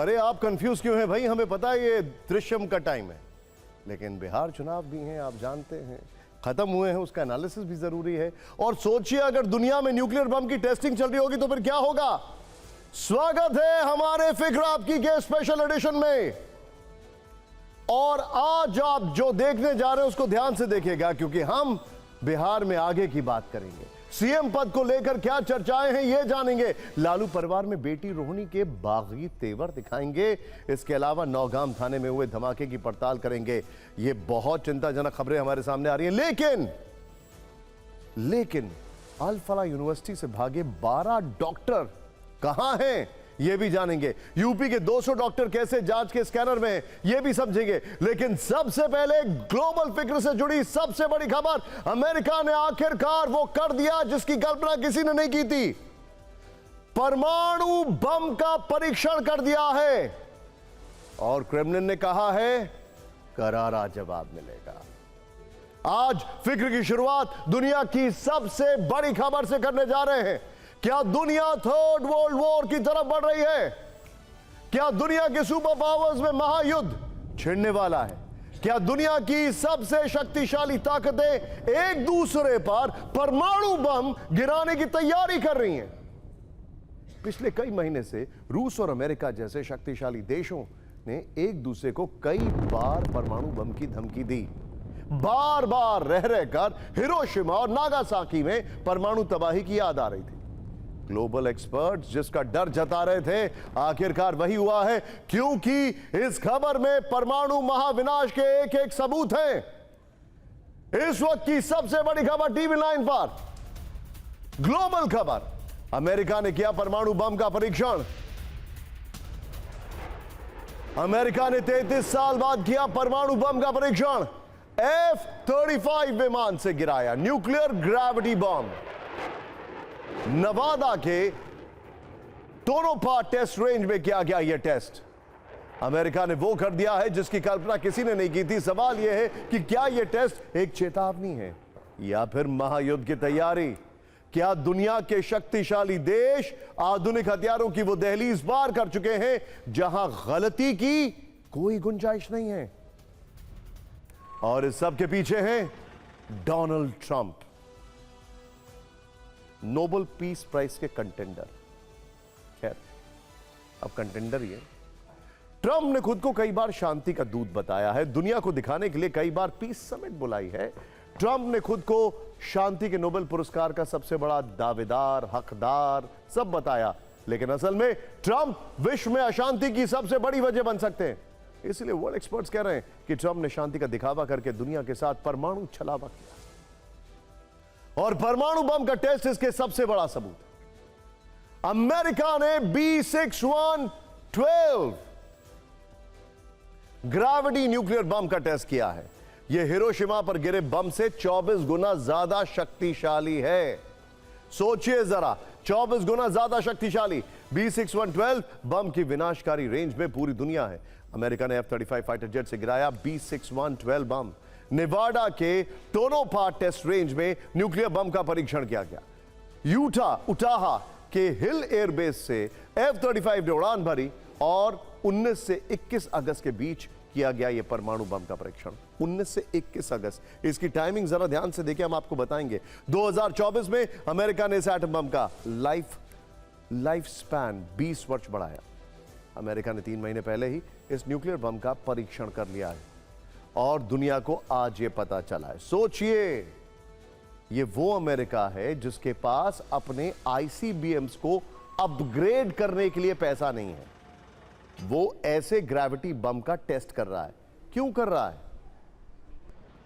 अरे आप कंफ्यूज क्यों हैं भाई? हमें पता है ये दृश्यम का टाइम है, लेकिन बिहार चुनाव भी हैं, आप जानते हैं, खत्म हुए हैं, उसका एनालिसिस भी जरूरी है। और सोचिए अगर दुनिया में न्यूक्लियर बम की टेस्टिंग चल रही होगी तो फिर क्या होगा। स्वागत है हमारे फिक्र आपकी के स्पेशल एडिशन में। और आज आप जो देखने जा रहे हैं उसको ध्यान से देखिएगा, क्योंकि हम बिहार में आगे की बात करेंगे। सीएम पद को लेकर क्या चर्चाएं हैं ये जानेंगे। लालू परिवार में बेटी रोहिणी के बागी तेवर दिखाएंगे। इसके अलावा नौगाम थाने में हुए धमाके की पड़ताल करेंगे। ये बहुत चिंताजनक खबरें हमारे सामने आ रही हैं। लेकिन अल फलाह यूनिवर्सिटी से भागे 12 डॉक्टर कहां हैं ये भी जानेंगे। यूपी के 200 डॉक्टर कैसे जांच के स्कैनर में हैं ये भी समझेंगे। लेकिन सबसे पहले ग्लोबल फिक्र से जुड़ी सबसे बड़ी खबर, अमेरिका ने आखिरकार वो कर दिया जिसकी कल्पना किसी ने नहीं की थी। परमाणु बम का परीक्षण कर दिया है और क्रेमलिन ने कहा है करारा जवाब मिलेगा। आज फिक्र की शुरुआत दुनिया की सबसे बड़ी खबर से करने जा रहे हैं। क्या दुनिया थर्ड वर्ल्ड वॉर की तरफ बढ़ रही है? क्या दुनिया के सुपर पावर्स में महायुद्ध छिड़ने वाला है? क्या दुनिया की सबसे शक्तिशाली ताकतें एक दूसरे पर परमाणु बम गिराने की तैयारी कर रही हैं? पिछले कई महीने से रूस और अमेरिका जैसे शक्तिशाली देशों ने एक दूसरे को कई बार परमाणु बम की धमकी दी। बार बार रह रहकर हिरोशिमा और नागासाकी में परमाणु तबाही की याद आ रही थी। ग्लोबल एक्सपर्ट्स जिसका डर जता रहे थे, आखिरकार वही हुआ है, क्योंकि इस खबर में परमाणु महाविनाश के एक एक सबूत हैं। इस वक्त की सबसे बड़ी खबर टीवी 9 पर, ग्लोबल खबर। अमेरिका ने किया परमाणु बम का परीक्षण। अमेरिका ने 33 साल बाद किया परमाणु बम का परीक्षण। F-35 विमान से गिराया न्यूक्लियर ग्रेविटी बम। नवादा के टोनोपा टेस्ट रेंज में किया गया यह टेस्ट। अमेरिका ने वो कर दिया है जिसकी कल्पना किसी ने नहीं की थी। सवाल यह है कि क्या यह टेस्ट एक चेतावनी है या फिर महायुद्ध की तैयारी? क्या दुनिया के शक्तिशाली देश आधुनिक हथियारों की वो दहलीज पार कर चुके हैं जहां गलती की कोई गुंजाइश नहीं है? और इस सब के पीछे हैं Donald Trump, Nobel Peace Prize के कंटेंडर। खैर अब कंटेंडर ही है। ट्रंप ने खुद को कई बार शांति का दूत बताया है, दुनिया को दिखाने के लिए कई बार पीस समिट बुलाई है। ट्रंप ने खुद को शांति के नोबेल पुरस्कार का सबसे बड़ा दावेदार, हकदार सब बताया, लेकिन असल में ट्रंप विश्व में अशांति की सबसे बड़ी वजह बन सकते हैं। इसलिए वर्ल्ड एक्सपर्ट्स कह रहे हैं कि ट्रंप ने शांति का दिखावा करके दुनिया के साथ परमाणु छलावा किया, और परमाणु बम का टेस्ट इसके सबसे बड़ा सबूत। अमेरिका ने B6112 ग्रेविटी न्यूक्लियर बम का टेस्ट किया है। यह हिरोशिमा पर गिरे बम से 24 गुना ज्यादा शक्तिशाली है। सोचिए जरा, 24 गुना ज्यादा शक्तिशाली। B6112 बम की विनाशकारी रेंज में पूरी दुनिया है। अमेरिका ने F-35 फाइटर जेट से गिराया B6112 बम। नेवाडा के टोनोपा टेस्ट रेंज में न्यूक्लियर बम का परीक्षण किया गया। उटाहा के हिल एयरबेस से F-35 ने उड़ान भरी और 19 से 21 अगस्त के बीच किया गया यह परमाणु बम का परीक्षण। 19 से 21 अगस्त, इसकी टाइमिंग जरा ध्यान से देखिए, हम आपको बताएंगे। 2024 में अमेरिका ने इस एटम बम का लाइफ स्पैन 20 वर्ष बढ़ाया। अमेरिका ने 3 महीने पहले ही इस न्यूक्लियर बम का परीक्षण कर लिया है और दुनिया को आज ये पता चला है। सोचिए, ये वो अमेरिका है जिसके पास अपने आईसीबीएम्स को अपग्रेड करने के लिए पैसा नहीं है। वो ऐसे ग्रेविटी बम का टेस्ट कर रहा है। क्यों कर रहा है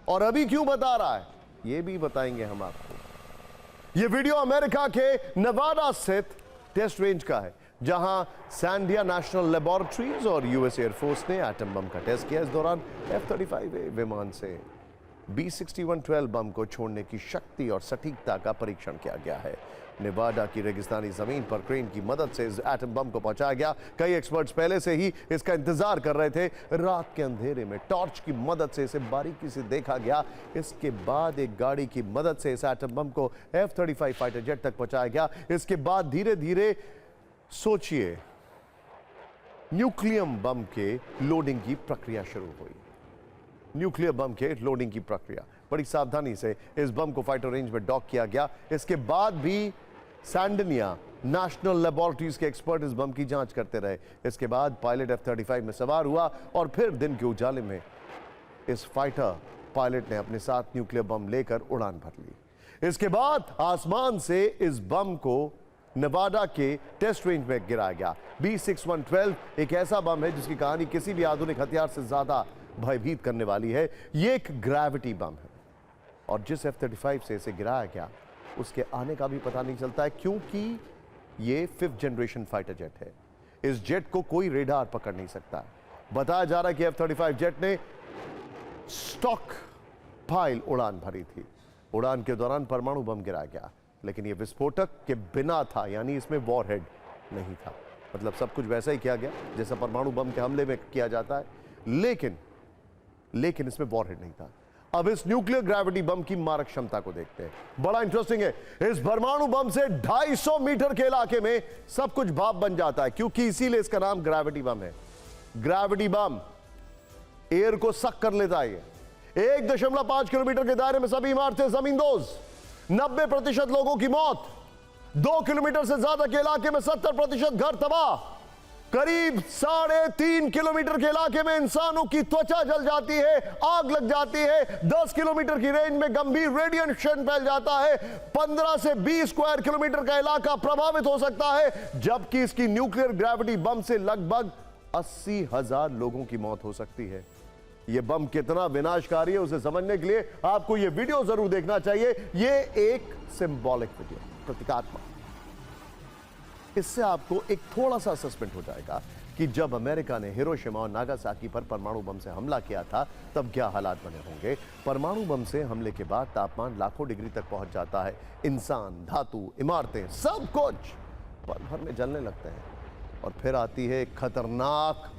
और अभी क्यों बता रहा है, ये भी बताएंगे हम आपको। ये वीडियो अमेरिका के नेवाडा स्थित टेस्ट रेंज का है, जहां सैंडिया नेशनल लेबोरेटरीज और यूएस एयरफोर्स ने एटम बम का टेस्ट किया। इस दौरान F-35 विमान से B6112 बम को छोड़ने की शक्ति और सटीकता का परीक्षण किया गया है। नेवाडा की रेगिस्तानी जमीन पर क्रेन की मदद से इस एटम बम को पहुंचाया गया। कई एक्सपर्ट्स पहले से ही इसका इंतजार कर रहे थे। रात के अंधेरे में टॉर्च की मदद से इसे बारीकी से देखा गया। इसके बाद एक गाड़ी की मदद से इस एटम बम को F-35 फाइटर जेट तक पहुंचाया गया। इसके बाद धीरे धीरे सोचिए न्यूक्लियर बम के लोडिंग की प्रक्रिया शुरू हुई। न्यूक्लियर बम के लोडिंग की प्रक्रिया बड़ी सावधानी से इस बम को फाइटर रेंज में डॉक किया गया। इसके बाद भी सैंडनिया नेशनल लेबोरेटरीज के एक्सपर्ट इस बम की जांच करते रहे। इसके बाद पायलट F-35 में सवार हुआ और फिर दिन के उजाले में इस फाइटर पायलट ने अपने साथ न्यूक्लियर बम लेकर उड़ान भर ली। इसके बाद आसमान से इस बम को नेवाडा के टेस्ट रेंज में गिराया गया। B6112 एक ऐसा बम है जिसकी कहानी किसी भी आधुनिक हथियार से ज्यादा भयभीत करने वाली है। यह एक ग्रेविटी बम है और जिस F-35 से इसे गिराया गया उसके आने का भी पता नहीं चलता है, क्योंकि ये 5th जनरेशन फाइटर जेट है। इस जेट को कोई रेडार पकड़ नहीं सकता है। बताया जा रहा है कि F-35 जेट ने स्टॉक फाइल उड़ान भरी थी। उड़ान के दौरान परमाणु बम गिराया गया, लेकिन यह विस्फोटक के बिना था, यानी इसमें वॉरहेड नहीं था। मतलब सब कुछ वैसा ही किया गया जैसा परमाणु बम के हमले में किया जाता है, लेकिन इसमें वॉरहेड नहीं था। अब इस न्यूक्लियर ग्रेविटी बम की मारक क्षमता को देखते हैं। बड़ा इंटरेस्टिंग है, इस परमाणु बम से 250 मीटर के इलाके में सब कुछ भाप बन जाता है, क्योंकि इसीलिए इसका नाम ग्रेविटी बम है। ग्रेविटी बम एयर को सक कर लेता है। 1.5 किलोमीटर के दायरे में सभी इमारतें जमींदोज, 90% लोगों की मौत, 2 किलोमीटर से ज्यादा के इलाके में 70% घर तबाह, करीब 3.5 किलोमीटर के इलाके में इंसानों की त्वचा जल जाती है, आग लग जाती है, 10 किलोमीटर की रेंज में गंभीर रेडिएशन फैल जाता है, 15 से 20 स्क्वायर किलोमीटर का इलाका प्रभावित हो सकता है, जबकि इसकी न्यूक्लियर ग्रेविटी बम से लगभग 80,000 लोगों की मौत हो सकती है। यह बम कितना विनाशकारी है उसे समझने के लिए आपको यह वीडियो जरूर देखना चाहिए। यह एक सिंबॉलिक वीडियो, प्रतीकात्मक। इससे आपको एक थोड़ा सा असेसमेंट हो जाएगा कि जब अमेरिका ने हिरोशिमा और नागासाकी पर परमाणु बम से हमला किया था तब क्या हालात बने होंगे। परमाणु बम से हमले के बाद तापमान लाखों डिग्री तक पहुंच जाता है। इंसान, धातु, इमारतें, सब कुछ पल भर में जलने लगते हैं। और फिर आती है एक खतरनाक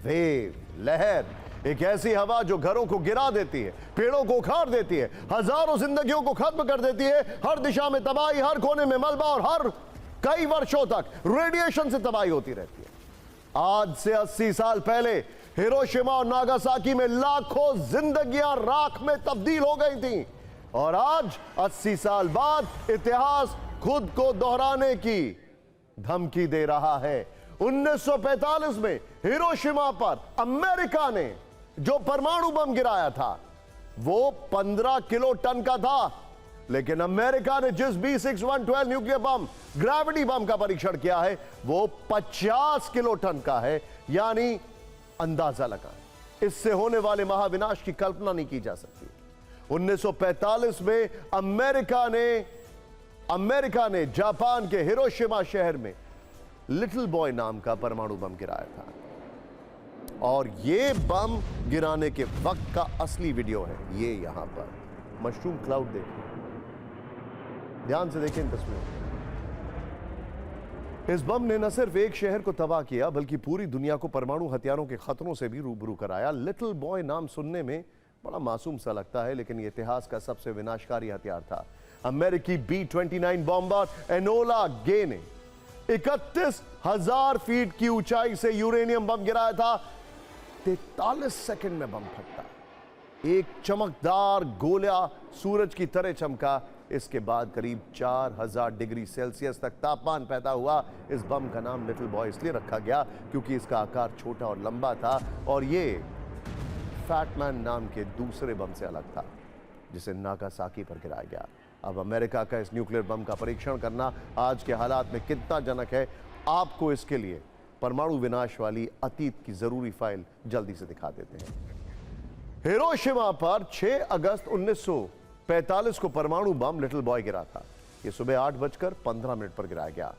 वेव, लहर, एक ऐसी हवा जो घरों को गिरा देती है, पेड़ों को उखाड़ देती है, हजारों जिंदगियों को खत्म कर देती है, हर दिशा में तबाही, हर कोने में मलबा और हर कई वर्षों तक रेडिएशन से तबाही होती रहती है। आज से 80 साल पहले हिरोशिमा और नागासाकी में लाखों जिंदगियां राख में तब्दील हो गई थीं, और आज 80 साल बाद इतिहास खुद को दोहराने की धमकी दे रहा है। 1945 में हिरोशिमा पर अमेरिका ने जो परमाणु बम गिराया था वो 15 किलो टन का था, लेकिन अमेरिका ने जिस B6112 न्यूक्लियर बम, ग्रेविटी बम का परीक्षण किया है वो 50 किलो टन का है। यानी अंदाजा लगा, इससे होने वाले महाविनाश की कल्पना नहीं की जा सकती। 1945 में अमेरिका ने जापान के हिरोशिमा शहर में लिटिल बॉय नाम का परमाणु बम गिराया था, और यह बम गिराने के वक्त का असली वीडियो है। ये यहां पर मशरूम क्लाउड देखिए, ध्यान से देखें इन तस्वीरों। इस बम ने न सिर्फ एक शहर को तबाह किया बल्कि पूरी दुनिया को परमाणु हथियारों के खतरों से भी रूबरू कराया। लिटिल बॉय नाम सुनने में बड़ा मासूम सा लगता है, लेकिन यह इतिहास का सबसे विनाशकारी हथियार था। अमेरिकी B-29 बॉम्बर एनोला गे ने 31,000 फीट की ऊंचाई से यूरेनियम बम गिराया था। 43 सेकंड में बम फटता, एक चमकदार गोला सूरज की तरह चमका। इसके बाद करीब 4000 डिग्री सेल्सियस तक तापमान पैदा हुआ। इस बम का नाम लिटिल बॉय इसलिए रखा गया क्योंकि इसका आकार छोटा और लंबा था, और ये फैटमैन नाम के दूसरे बम से अलग था जिसे नागासाकी पर गिराया गया। अब अमेरिका का इस न्यूक्लियर बम का परीक्षण करना आज के हालात में कितना जनक है, आपको इसके लिए परमाणु विनाश वाली अतीत की जरूरी फाइल जल्दी से दिखा देते हैं। हिरोशिमा पर 6 अगस्त 1945 को परमाणु बम लिटिल बॉय गिरा था। यह सुबह 8:15 पर गिराया गया।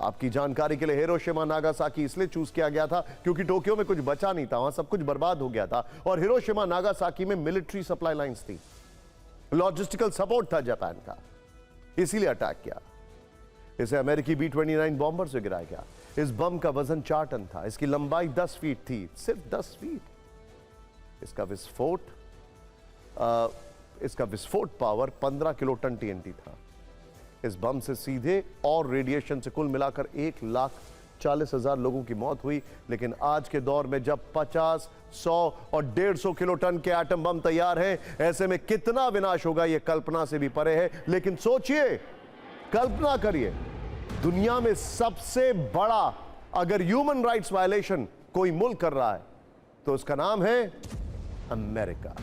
आपकी जानकारी के लिए हिरोशिमा नागासाकी इसलिए चूज किया गया था क्योंकि टोक्यो में कुछ बचा नहीं था, वहां सब कुछ बर्बाद हो गया था, और हिरोशिमा नागासाकी में मिलिट्री सप्लाई लाइंस थी, लॉजिस्टिकल सपोर्ट था जापान का, इसीलिए अटैक किया। इसे अमेरिकी B-29 बॉम्बर से गिराया गया। इस बम का वजन 4 टन था, इसकी लंबाई 10 फीट थी, सिर्फ 10 फीट। इसका विस्फोट पावर 15 किलो टन TNT था। इस बम से सीधे और रेडिएशन से कुल मिलाकर 1 लाख 40,000 लोगों की मौत हुई। लेकिन आज के दौर में जब 50, 100 और 150 किलो टन के एटम बम तैयार हैं, ऐसे में कितना विनाश होगा यह कल्पना से भी परे है। लेकिन सोचिए, कल्पना करिए, दुनिया में सबसे बड़ा अगर ह्यूमन राइट्स वायलेशन कोई मुल्क कर रहा है तो उसका नाम है अमेरिका।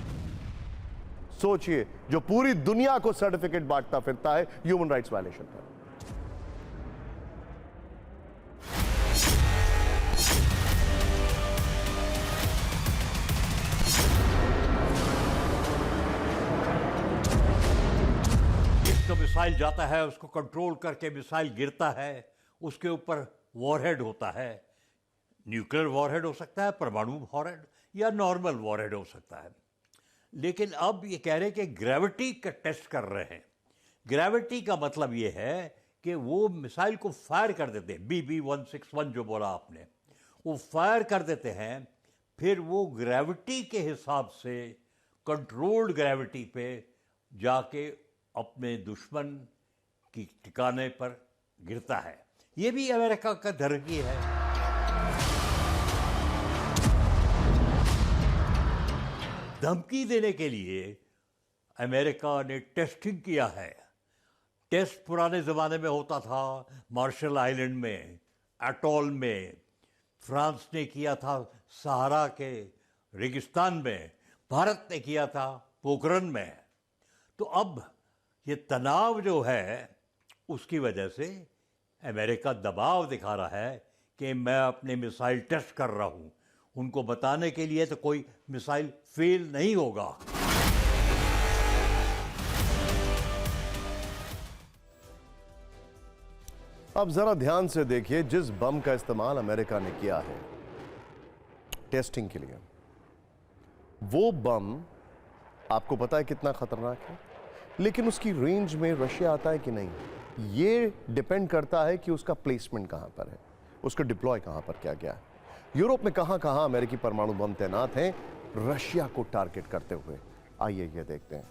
सोचिए, जो पूरी दुनिया को सर्टिफिकेट बांटता फिरता है ह्यूमन राइट्स वायलेशन पर। तो मिसाइल जाता है, उसको कंट्रोल करके मिसाइल गिरता है, उसके ऊपर वॉरहेड होता है। न्यूक्लियर वॉरहेड हो सकता है, परमाणु वॉरहेड या नॉर्मल वॉरहेड हो सकता है। लेकिन अब ये कह रहे हैं कि ग्रेविटी का टेस्ट कर रहे हैं। ग्रेविटी का मतलब ये है कि वो मिसाइल को फायर कर देते हैं। BB-161 जो बोला आपने, वो फायर कर देते हैं, फिर वो ग्रेविटी के हिसाब से कंट्रोल्ड ग्रेविटी पे जाके अपने दुश्मन की ठिकाने पर गिरता है। ये भी अमेरिका का धरकी है। धमकी देने के लिए अमेरिका ने टेस्टिंग किया है। टेस्ट पुराने ज़माने में होता था, मार्शल आइलैंड में, एटॉल में। फ्रांस ने किया था सहारा के रेगिस्तान में, भारत ने किया था पोखरण में। तो अब ये तनाव जो है, उसकी वजह से अमेरिका दबाव दिखा रहा है कि मैं अपने मिसाइल टेस्ट कर रहा हूं। उनको बताने के लिए तो कोई मिसाइल फेल नहीं होगा। अब जरा ध्यान से देखिए, जिस बम का इस्तेमाल अमेरिका ने किया है टेस्टिंग के लिए, वो बम आपको पता है कितना खतरनाक है। लेकिन उसकी रेंज में रशिया आता है कि नहीं, ये डिपेंड करता है कि उसका प्लेसमेंट कहां पर है, उसका डिप्लॉय कहां पर किया गया है। यूरोप में कहां कहां अमेरिकी परमाणु बम तैनात हैं रशिया को टारगेट करते हुए, आइए ये देखते हैं।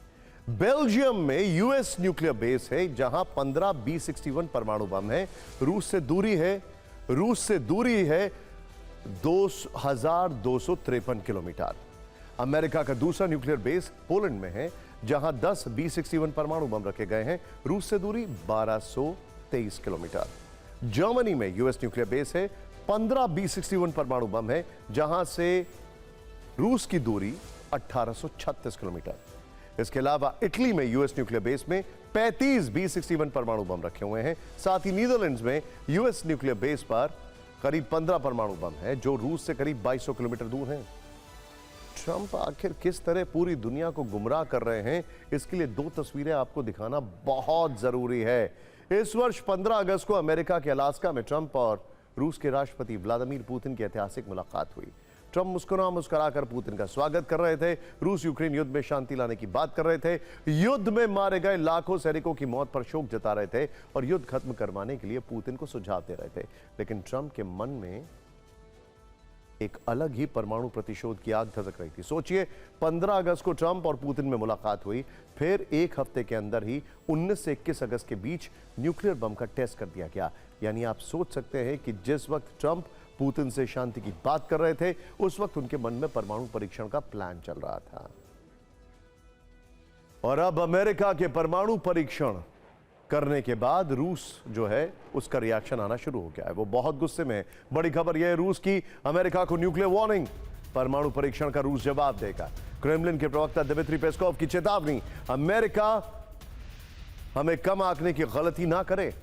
बेल्जियम में यूएस न्यूक्लियर बेस है जहां 15 B-61 परमाणु बम है। रूस से दूरी है 2253 किलोमीटर। अमेरिका का दूसरा न्यूक्लियर बेस पोलैंड में है जहां 10 B-61 परमाणु बम रखे गए हैं। रूस से दूरी 1223 किलोमीटर। जर्मनी में यूएस न्यूक्लियर बेस है, 15 B-61 परमाणु बम है जहां से रूस की दूरी 1836 किलोमीटर। इसके अलावा इटली में यूएस न्यूक्लियर बेस में 35 B-61 परमाणु बम रखे हुए हैं। साथ ही नीदरलैंड्स में यूएस न्यूक्लियर बेस पर करीब 15 परमाणु बम है जो रूस से करीब 2200 किलोमीटर दूर हैं। ट्रंप आखिर किस तरह पूरी दुनिया को गुमराह कर रहे हैं, इसके लिए दो तस्वीरें आपको दिखाना बहुत जरूरी है। इस वर्ष 15 अगस्त को अमेरिका के अलास्का में ट्रंप और रूस के राष्ट्रपति व्लादिमीर पुतिन की ऐतिहासिक मुलाकात हुई। ट्रंप मुस्कुरा कर पुतिन का स्वागत कर रहे थे। रूस यूक्रेन युद्ध में शांति लाने की बात कर रहे थे। युद्ध में मारे गए लाखों सैनिकों की मौत पर शोक जता रहे थे और युद्ध खत्म करवाने के लिए पुतिन को सुझाव दे रहे थे। लेकिन ट्रंप के मन में एक अलग ही परमाणु प्रतिशोध की आग धधक रही थी। सोचिए, 15 अगस्त को ट्रंप और पुतिन में मुलाकात हुई, फिर एक हफ्ते के अंदर ही 19 से 21 अगस्त के बीच न्यूक्लियर बम का टेस्ट कर दिया गया। यानी आप सोच सकते हैं कि जिस वक्त ट्रंप पुतिन से शांति की बात कर रहे थे, उस वक्त उनके मन में परमाणु परीक्षण का प्लान चल रहा था। और अब अमेरिका के परमाणु परीक्षण करने के बाद रूस जो है उसका रिएक्शन आना शुरू हो गया है। वो बहुत गुस्से में है। बड़ी खबर यह है रूस की, अमेरिका को न्यूक्लियर वार्निंग, परमाणु परीक्षण का रूस जवाब देगा। क्रेमलिन के प्रवक्ता दिमित्री पेस्कोव की चेतावनी, अमेरिका हमें कम आंकने की गलती ना करे।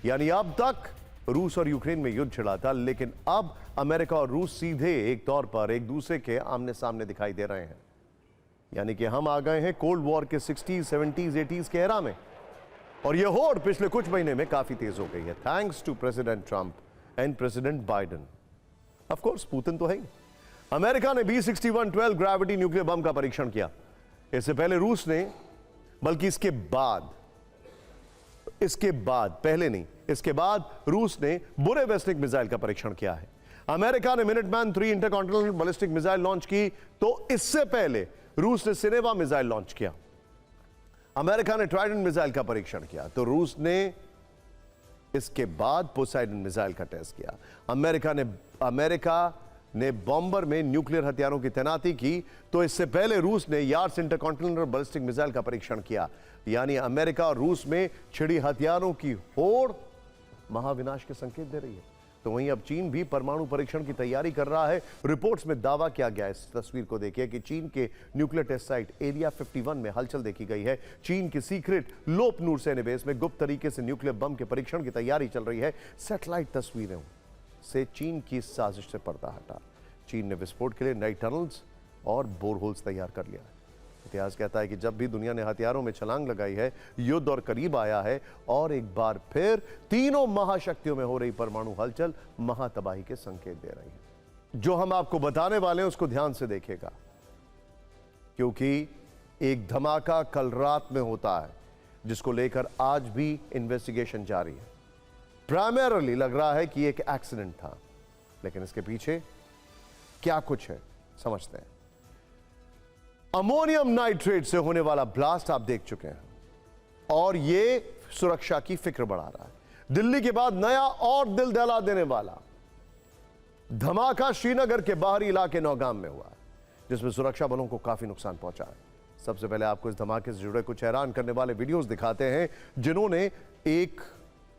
यानी अब तक रूस और यूक्रेन में युद्ध छिड़ा था, लेकिन अब अमेरिका और रूस सीधे एक तौर पर एक दूसरे के आमने सामने दिखाई दे रहे हैं। यानी कि हम आ गए हैं कोल्ड वॉर के 60s, 70s, 80s के एरा में। और यह होड़ पिछले कुछ महीने में काफी तेज हो गई है, thanks to President Trump and President Biden. Of course Putin तो है ही। अमेरिका ने B-61 12 ग्रेविटी न्यूक्लियर बम का परीक्षण किया। इससे पहले रूस ने, बल्कि इसके बाद रूस ने बुरे बैलिस्टिक मिसाइल का परीक्षण किया है। अमेरिका ने Minuteman 3 intercontinental ballistic missile launch की, तो इससे पहले रूस ने सिनेवा मिसाइल लॉन्च किया। अमेरिका ने ट्राइडेंट मिसाइल का परीक्षण किया, तो रूस ने इसके बाद पोसाइडन मिसाइल का टेस्ट किया। अमेरिका ने बॉम्बर में न्यूक्लियर हथियारों की तैनाती की, तो इससे पहले रूस ने यार्ड्स इंटरकॉन्टिनेंटल बैलिस्टिक मिसाइल का परीक्षण किया। यानी अमेरिका और रूस में छिड़ी हथियारों की होड़ महाविनाश के संकेत दे रही है। तो वहीं अब चीन भी परमाणु परीक्षण की तैयारी कर रहा है। रिपोर्ट्स में दावा किया गया, इस तस्वीर को देखिए, कि चीन के न्यूक्लियर टेस्ट साइट एरिया 51 में हलचल देखी गई है। चीन की सीक्रेट लोपनूर सैन्य बेस में गुप्त तरीके से न्यूक्लियर बम के परीक्षण की तैयारी चल रही है। सैटेलाइट तस्वीरों से चीन की साजिश से पर्दा हटा। चीन ने विस्फोट के लिए नई टनल्स और बोरहोल्स तैयार कर लिया है। इतिहास कहता है कि जब भी दुनिया ने हथियारों में छलांग लगाई है, युद्ध और करीब आया है, और एक बार फिर तीनों महाशक्तियों में हो रही परमाणु हलचल महातबाही के संकेत दे रही है। जो हम आपको बताने वाले हैं उसको ध्यान से देखिएगा, क्योंकि एक धमाका कल रात में होता है जिसको लेकर आज भी इन्वेस्टिगेशन जारी है। प्राइमरली लग रहा है कि एक एक्सीडेंट था, लेकिन इसके पीछे क्या कुछ है समझते हैं। अमोनियम नाइट्रेट से होने वाला ब्लास्ट आप देख चुके हैं, और यह सुरक्षा की फिक्र बढ़ा रहा है। दिल्ली के बाद नया और दिल दहला देने वाला धमाका श्रीनगर के बाहरी इलाके नौगाम में हुआ है, जिसमें सुरक्षा बलों को काफी नुकसान पहुंचा है। सबसे पहले आपको इस धमाके से जुड़े कुछ हैरान करने वाले वीडियोस दिखाते हैं, जिन्होंने एक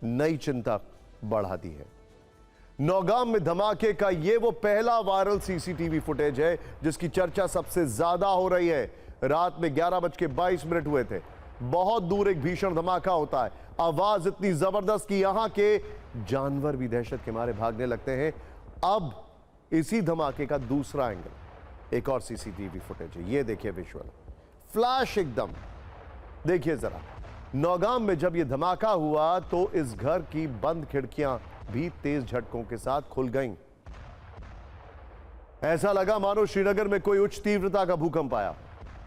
नई चिंता बढ़ा दी है। नौगाम में धमाके का यह वो पहला वायरल सीसीटीवी फुटेज है जिसकी चर्चा सबसे ज्यादा हो रही है। रात में 11:22 हुए थे। बहुत दूर एक भीषण धमाका होता है, आवाज इतनी जबरदस्त कि यहां के जानवर भी दहशत के मारे भागने लगते हैं। अब इसी धमाके का दूसरा एंगल, एक और सीसीटीवी फुटेज है। ये देखिए विजुअल, फ्लैश एकदम देखिए जरा। नौगाम में जब यह धमाका हुआ तो इस घर की बंद खिड़कियां भी तेज झटकों के साथ खुल गईं। ऐसा लगा मानो श्रीनगर में कोई उच्च तीव्रता का भूकंप आया।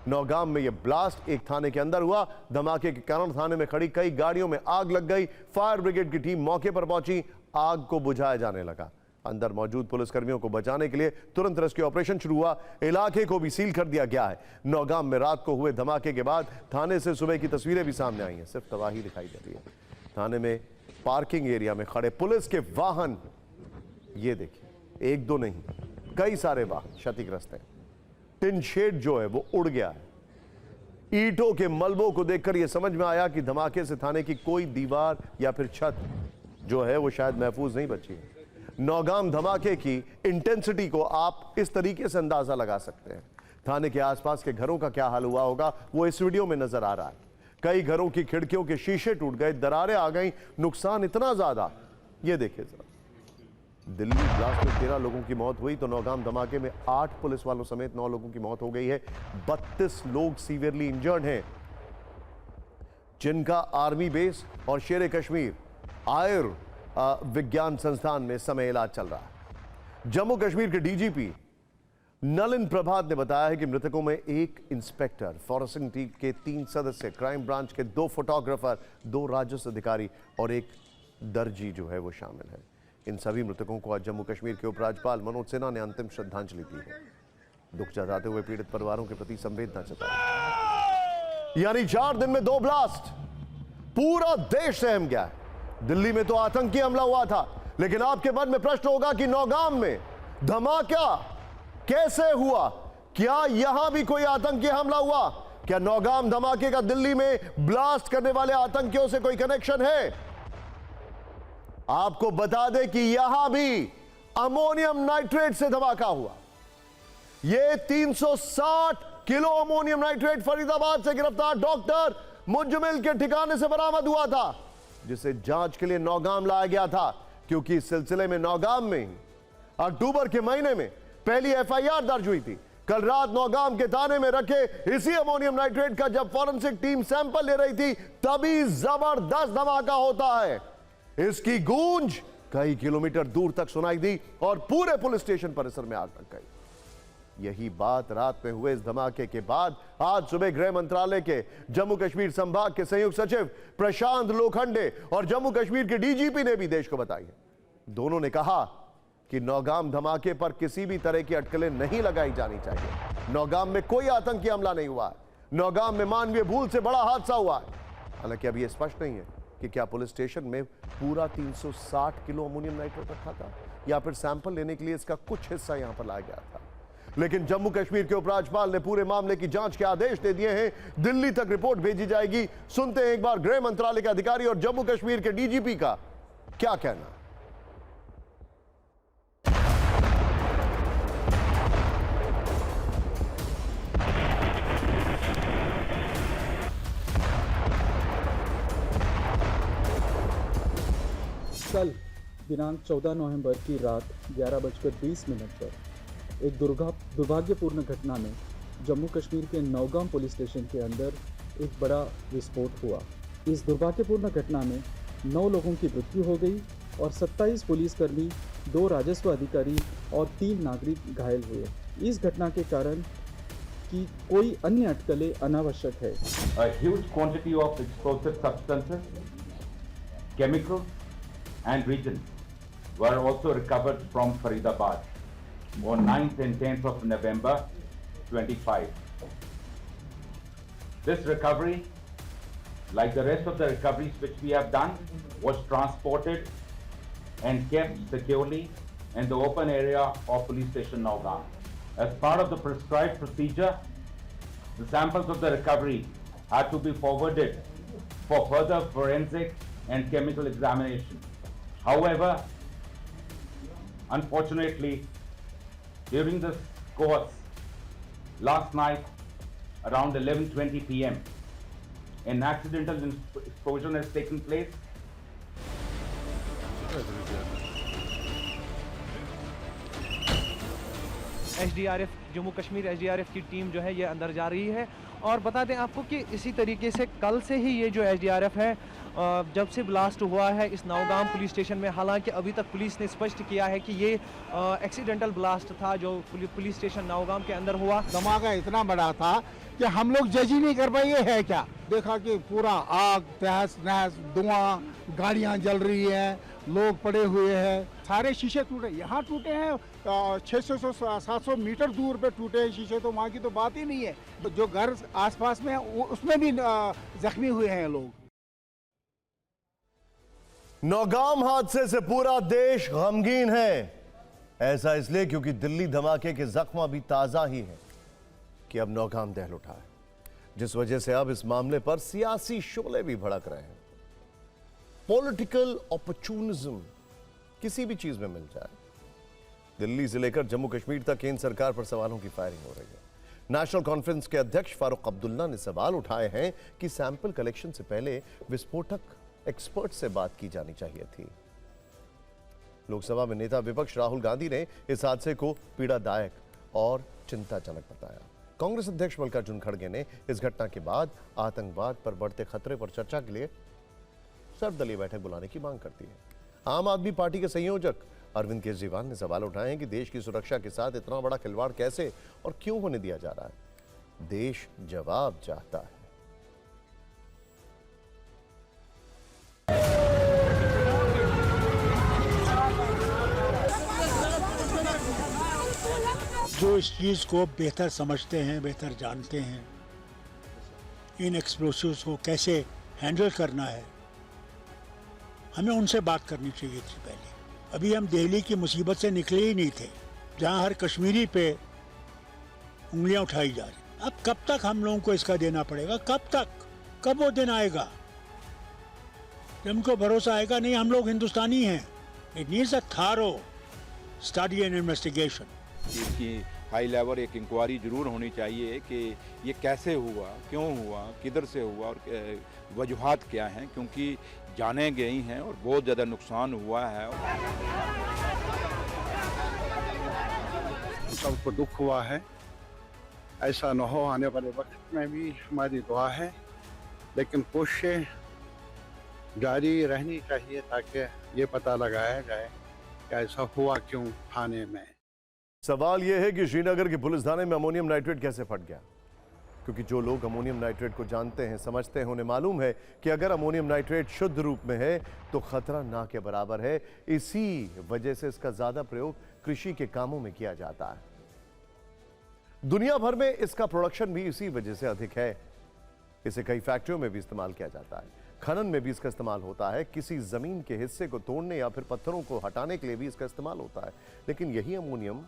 नौगाम में यह ब्लास्ट एक थाने के अंदर हुआ। धमाके के कारण थाने में खड़ी कई गाड़ियों में आग लग गई। फायर ब्रिगेड की टीम मौके पर पहुंची, आग को बुझाया जाने लगा। अंदर मौजूद पुलिसकर्मियों को बचाने के लिए तुरंत रेस्क्यू ऑपरेशन शुरू हुआ। इलाके को भी सील कर दिया गया है। नौगाम में रात को हुए धमाके के बाद थाने से सुबह की तस्वीरें भी सामने आई हैं। सिर्फ तबाही दिखाई दे रही है। थाने में पार्किंग एरिया में खड़े पुलिस के वाहन, ये देखिए, एक दो नहीं, कई सारे वाहन क्षतिग्रस्त हैं। टिन शेड जो है वो उड़ गया है। ईंटों के मलबों को देखकर यह समझ में आया कि धमाके से थाने की कोई दीवार या फिर छत जो है वो शायद महफूज नहीं बची है। नौगाम धमाके की इंटेंसिटी को आप इस तरीके से अंदाजा लगा सकते हैं। थाने के आसपास के घरों का क्या हाल हुआ होगा वो इस वीडियो में नजर आ रहा है। कई घरों की खिड़कियों के शीशे टूट गए, दरारें आ गई, नुकसान इतना ज्यादा, ये देखिए जरा। दिल्ली ब्लास्ट में 13 लोगों की मौत हुई तो नौगाम धमाके में 8 पुलिस वालों समेत 9 लोगों की मौत हो गई है। 32 लोग सीवियरली इंजर्ड हैं, जिनका आर्मी बेस और शेर कश्मीर विज्ञान संस्थान में समय इलाज चल रहा है। जम्मू कश्मीर के डीजीपी नलिन प्रभात ने बताया है कि मृतकों में एक इंस्पेक्टर, फॉरेंसिक टीम के 3 सदस्य, क्राइम ब्रांच के 2 फोटोग्राफर, 2 राजस्व अधिकारी और एक दर्जी जो है वो शामिल है। इन सभी मृतकों को आज जम्मू कश्मीर के उपराज्यपाल मनोज सिन्हा ने अंतिम श्रद्धांजलि दी है। दुख जताते हुए पीड़ित परिवारों के प्रति संवेदना जताई। यानी 4 दिन में 2 ब्लास्ट, पूरा देश सहम गया है। दिल्ली में तो आतंकी हमला हुआ था, लेकिन आपके मन में प्रश्न होगा कि नौगाम में धमाका कैसे हुआ? क्या यहां भी कोई आतंकी हमला हुआ? क्या नौगाम धमाके का दिल्ली में ब्लास्ट करने वाले आतंकियों से कोई कनेक्शन है? आपको बता दें कि यहां भी अमोनियम नाइट्रेट से धमाका हुआ। यह 360 किलो अमोनियम नाइट्रेट फरीदाबाद से गिरफ्तार डॉक्टर मुंजमिल के ठिकाने से बरामद हुआ था, जिसे जांच के लिए नौगाम लाया गया था, क्योंकि इस सिलसिले में नौगाम में अक्टूबर के महीने में पहली एफआईआर दर्ज हुई थी। कल रात नौगाम के थाने में रखे इसी अमोनियम नाइट्रेट का जब फॉरेंसिक टीम सैंपल ले रही थी, तभी जबरदस्त धमाका होता है। इसकी गूंज कई किलोमीटर दूर तक सुनाई दी और पूरे पुलिस स्टेशन परिसर में आग लग गई। यही बात रात में हुए इस धमाके के बाद आज सुबह गृह मंत्रालय के जम्मू कश्मीर संभाग के संयुक्त सचिव प्रशांत लोखंडे और जम्मू कश्मीर के डीजीपी ने भी देश को बताई है। दोनों ने कहा कि नौगाम धमाके पर किसी भी तरह की अटकलें नहीं लगाई जानी चाहिए। नौगाम में कोई आतंकी हमला नहीं हुआ है। नौगाम में मानवीय भूल से बड़ा हादसा हुआ है। हालांकि अब यह स्पष्ट नहीं है कि क्या पुलिस स्टेशन में पूरा 360 किलो अमोनियम नाइट्रेट रखा था या फिर सैंपल लेने के लिए इसका कुछ हिस्सा यहां पर लाया गया था। लेकिन जम्मू कश्मीर के उपराज्यपाल ने पूरे मामले की जांच के आदेश दे दिए हैं। दिल्ली तक रिपोर्ट भेजी जाएगी। सुनते हैं एक बार गृह मंत्रालय के अधिकारी और जम्मू कश्मीर के डीजीपी का क्या कहना। कल दिनांक 14 नवंबर की रात 11:20 पर एक दुर्भाग्यपूर्ण घटना में जम्मू कश्मीर के नौगाम पुलिस स्टेशन के अंदर एक बड़ा विस्फोट हुआ। इस दुर्भाग्यपूर्ण घटना में 9 लोगों की मृत्यु हो गई और 27 पुलिसकर्मी, 2 राजस्व अधिकारी और 3 नागरिक घायल हुए। इस घटना के कारण कि कोई अन्य अटकलें अनावश्यक है। A huge quantity of explosive substances, chemicals and reagents were also recovered from Faridabad on 9th and 10th of November 25. This recovery, like the rest of the recoveries which we have done, was transported and kept securely in the open area of police station Nowgam. As part of the prescribed procedure, the samples of the recovery had to be forwarded for further forensic and chemical examination. However, unfortunately, during this course, last night around 11:20 p.m., an accidental explosion has taken place. SDRF Jammu Kashmir SDRF की team जो है ये अंदर जा रही है। और बता दें आपको कि इसी तरीके से कल से ही ये जो एसडीआरएफ है जब से ब्लास्ट हुआ है इस नौगाम पुलिस स्टेशन में, हालांकि अभी तक पुलिस ने स्पष्ट किया है कि ये एक्सीडेंटल ब्लास्ट था जो पुलिस स्टेशन नौगाम के अंदर हुआ। धमाका इतना बड़ा था कि हम लोग जज ही नहीं कर पाए ये है क्या। देखा कि पूरा आग, तहस नहस, धुआं, गाड़ियां जल रही हैं, लोग पड़े हुए हैं, सारे शीशे टूटे। यहाँ टूटे हैं 600-700 मीटर दूर पे टूटे हैं शीशे, तो वहाँ की तो बात ही नहीं है। जो घर आसपास में है उसमें भी जख्मी हुए हैं लोग। नौगाम हादसे से पूरा देश गमगीन है। ऐसा इसलिए क्योंकि दिल्ली धमाके के जख्म अभी ताजा ही है कि अब नौगाम दहल उठा है, जिस वजह से अब इस मामले पर सियासी शोले भी भड़क रहे हैं। पॉलिटिकल अपॉर्चुनिज्म किसी भी चीज में मिल जाए। दिल्ली से लेकर जम्मू कश्मीर तक केंद्र सरकार पर सवालों की फायरिंग हो रही है। नेशनल कॉन्फ्रेंस के अध्यक्ष फारूक अब्दुल्ला ने सवाल उठाए हैं कि सैंपल कलेक्शन से पहले विस्फोटक एक्सपर्ट से बात की जानी चाहिए थी। लोकसभा में नेता विपक्ष राहुल गांधी ने इस हादसे को पीड़ादायक और चिंताजनक बताया। कांग्रेस अध्यक्ष मल्लिकार्जुन खड़गे ने इस घटना के बाद आतंकवाद पर बढ़ते खतरे पर चर्चा के लिए सर्वदलीय बैठक बुलाने की मांग करती है। आम आदमी पार्टी के संयोजक अरविंद केजरीवाल ने सवाल उठाए हैं कि देश की सुरक्षा के साथ इतना बड़ा खिलवाड़ कैसे और क्यों होने दिया जा रहा है। देश जवाब चाहता है। जो इस चीज़ को बेहतर समझते हैं, बेहतर जानते हैं, इन एक्सप्लोसिव्स को कैसे हैंडल करना है, हमें उनसे बात करनी चाहिए थी पहले। अभी हम दिल्ली की मुसीबत से निकले ही नहीं थे, जहां हर कश्मीरी पे उंगलियां उठाई जा रही। अब कब तक हम लोगों को इसका देना पड़ेगा? कब तक? कब वो दिन आएगा जब हमको भरोसा आएगा नहीं हम लोग हिंदुस्तानी हैं? It needs a thorough study and investigation. इसकी हाई लेवल एक इंक्वायरी जरूर होनी चाहिए कि ये कैसे हुआ, क्यों हुआ, किधर से हुआ और वजूहात क्या हैं, क्योंकि जाने गई हैं और बहुत ज़्यादा नुकसान हुआ है। सबको दुख हुआ है, ऐसा न हो आने वाले वक्त में भी हमारी दुआ है, लेकिन कोशिशें जारी रहनी चाहिए ताकि ये पता लगाया जाए कि ऐसा हुआ क्यों थाने में। सवाल यह है कि श्रीनगर के पुलिस थाने में अमोनियम नाइट्रेट कैसे फट गया, क्योंकि जो लोग अमोनियम नाइट्रेट को जानते हैं, समझते हैं, उन्हें मालूम है कि अगर अमोनियम नाइट्रेट शुद्ध रूप में है तो खतरा ना के बराबर है। इसी वजह से इसका ज्यादा प्रयोग कृषि के कामों में किया जाता है। दुनिया भर में इसका प्रोडक्शन भी इसी वजह से अधिक है। इसे कई फैक्ट्रियों में भी इस्तेमाल किया जाता है। खनन में भी इसका इस्तेमाल होता है, किसी जमीन के हिस्से को तोड़ने या फिर पत्थरों को हटाने के लिए भी इसका इस्तेमाल होता है। लेकिन यही अमोनियम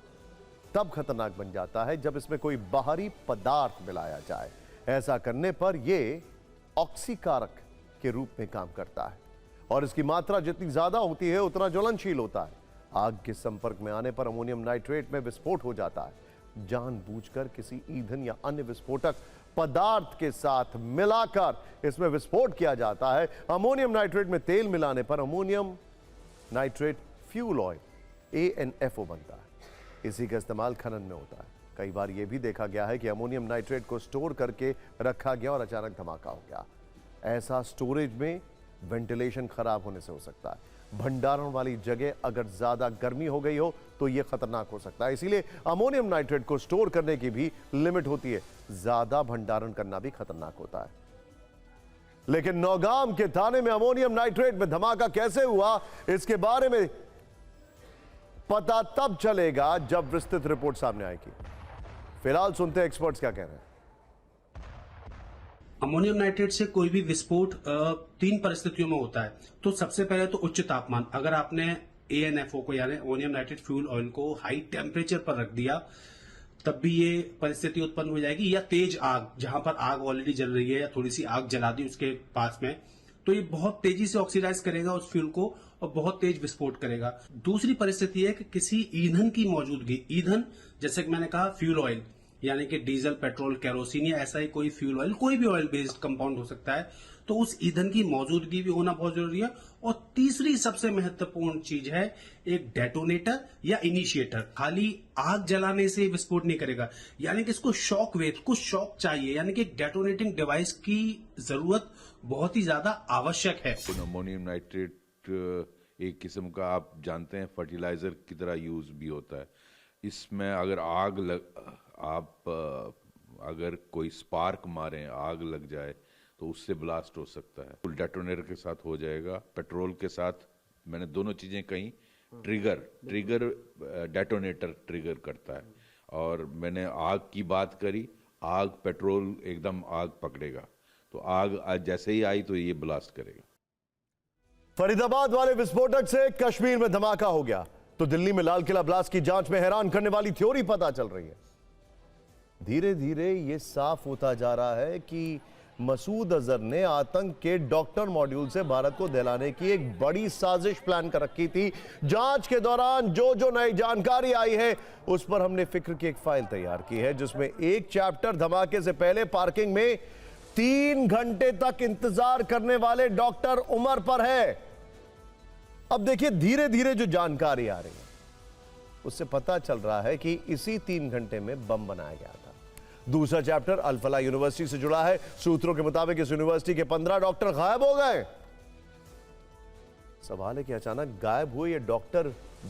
तब खतरनाक बन जाता है जब इसमें कोई बाहरी पदार्थ मिलाया जाए। ऐसा करने पर यह ऑक्सीकारक के रूप में काम करता है और इसकी मात्रा जितनी ज्यादा होती है उतना ज्वलनशील होता है। आग के संपर्क में आने पर अमोनियम नाइट्रेट में विस्फोट हो जाता है। जानबूझकर किसी ईंधन या अन्य विस्फोटक पदार्थ के साथ मिलाकर इसमें विस्फोट किया जाता है। अमोनियम नाइट्रेट में तेल मिलाने पर ammonium nitrate fuel oil ANFO बनता है। इसी का इस्तेमाल खनन में होता है। कई बार यह भी देखा गया है कि अमोनियम नाइट्रेट को स्टोर करके रखा गया और अचानक धमाका हो गया। ऐसा स्टोरेज में वेंटिलेशन खराब होने से हो सकता है। भंडारण वाली जगह अगर ज्यादा गर्मी हो गई हो तो यह खतरनाक हो सकता है। इसीलिए अमोनियम नाइट्रेट को स्टोर करने की भी लिमिट होती है। ज्यादा भंडारण करना भी खतरनाक होता है। लेकिन नौगाम के थाने में अमोनियम नाइट्रेट में धमाका कैसे हुआ, इसके बारे में पता तब चलेगा जब विस्तृत रिपोर्ट सामने आएगी। फिलहाल सुनते हैं एक्सपर्ट्स क्या कह रहे हैं। अमोनियम नाइट्रेट से कोई भी विस्फोट 3 परिस्थितियों में होता है। तो सबसे पहले तो उच्च तापमान, अगर आपने ANFO को यानी अमोनियम नाइट्रेट फ्यूल ऑयल को हाई टेम्परेचर पर रख दिया तब भी ये परिस्थिति उत्पन्न हो जाएगी। या तेज आग, जहां पर आग ऑलरेडी जल रही है या थोड़ी सी आग जला दी उसके पास में, तो ये बहुत तेजी से ऑक्सीडाइज करेगा उस फ्यूल को और बहुत तेज विस्फोट करेगा। दूसरी परिस्थिति है कि किसी ईंधन की मौजूदगी, ईंधन जैसे कि मैंने कहा फ्यूल ऑयल यानी कि डीजल, पेट्रोल, केरोसिन या ऐसा ही कोई फ्यूल ऑयल, कोई भी ऑयल बेस्ड कंपाउंड हो सकता है, तो उस ईंधन की मौजूदगी भी होना बहुत जरूरी है। और तीसरी सबसे महत्वपूर्ण चीज है एक डेटोनेटर या इनिशिएटर। खाली आग जलाने से विस्फोट नहीं करेगा, यानी कि इसको शॉक वेव, कुछ शॉक चाहिए, यानी कि एक डेटोनेटिंग डिवाइस की जरूरत बहुत ही ज्यादा आवश्यक है। अमोनियम नाइट्रेट एक किस्म का, आप जानते हैं, फर्टिलाइजर की तरह यूज भी होता है। इसमें अगर अगर कोई स्पार्क मारें, आग लग जाए तो उससे ब्लास्ट हो सकता है। डेटोनेटर के साथ हो जाएगा, पेट्रोल के साथ, मैंने दोनों चीजें कही। ट्रिगर डेटोनेटर ट्रिगर करता है। और मैंने आग की बात करी, आग पेट्रोल एकदम आग पकड़ेगा, तो आग जैसे ही आई तो ये ब्लास्ट करेगा। फरीदाबाद वाले विस्फोटक से कश्मीर में धमाका हो गया तो दिल्ली में लाल किला ब्लास्ट की जांच में हैरान करने वाली थ्योरी पता चल रही है। धीरे धीरे यह साफ होता जा रहा है कि मसूद अजहर ने आतंक के डॉक्टर मॉड्यूल से भारत को दिलाने की एक बड़ी साजिश प्लान कर रखी थी। जांच के दौरान जो जो नई जानकारी आई है उस पर हमने फिक्र की एक फाइल तैयार की है, जिसमें एक चैप्टर धमाके से पहले पार्किंग में 3 घंटे तक इंतजार करने वाले डॉक्टर उमर पर है। अब देखिए, धीरे धीरे जो जानकारी आ रही है उससे पता चल रहा है कि इसी 3 घंटे में बम बनाया गया था। दूसरा चैप्टर अल फलाह यूनिवर्सिटी से जुड़ा है। सूत्रों के मुताबिक इस यूनिवर्सिटी के 15 डॉक्टर गायब हो गए। सवाल है कि अचानक गायब हुए ये डॉक्टर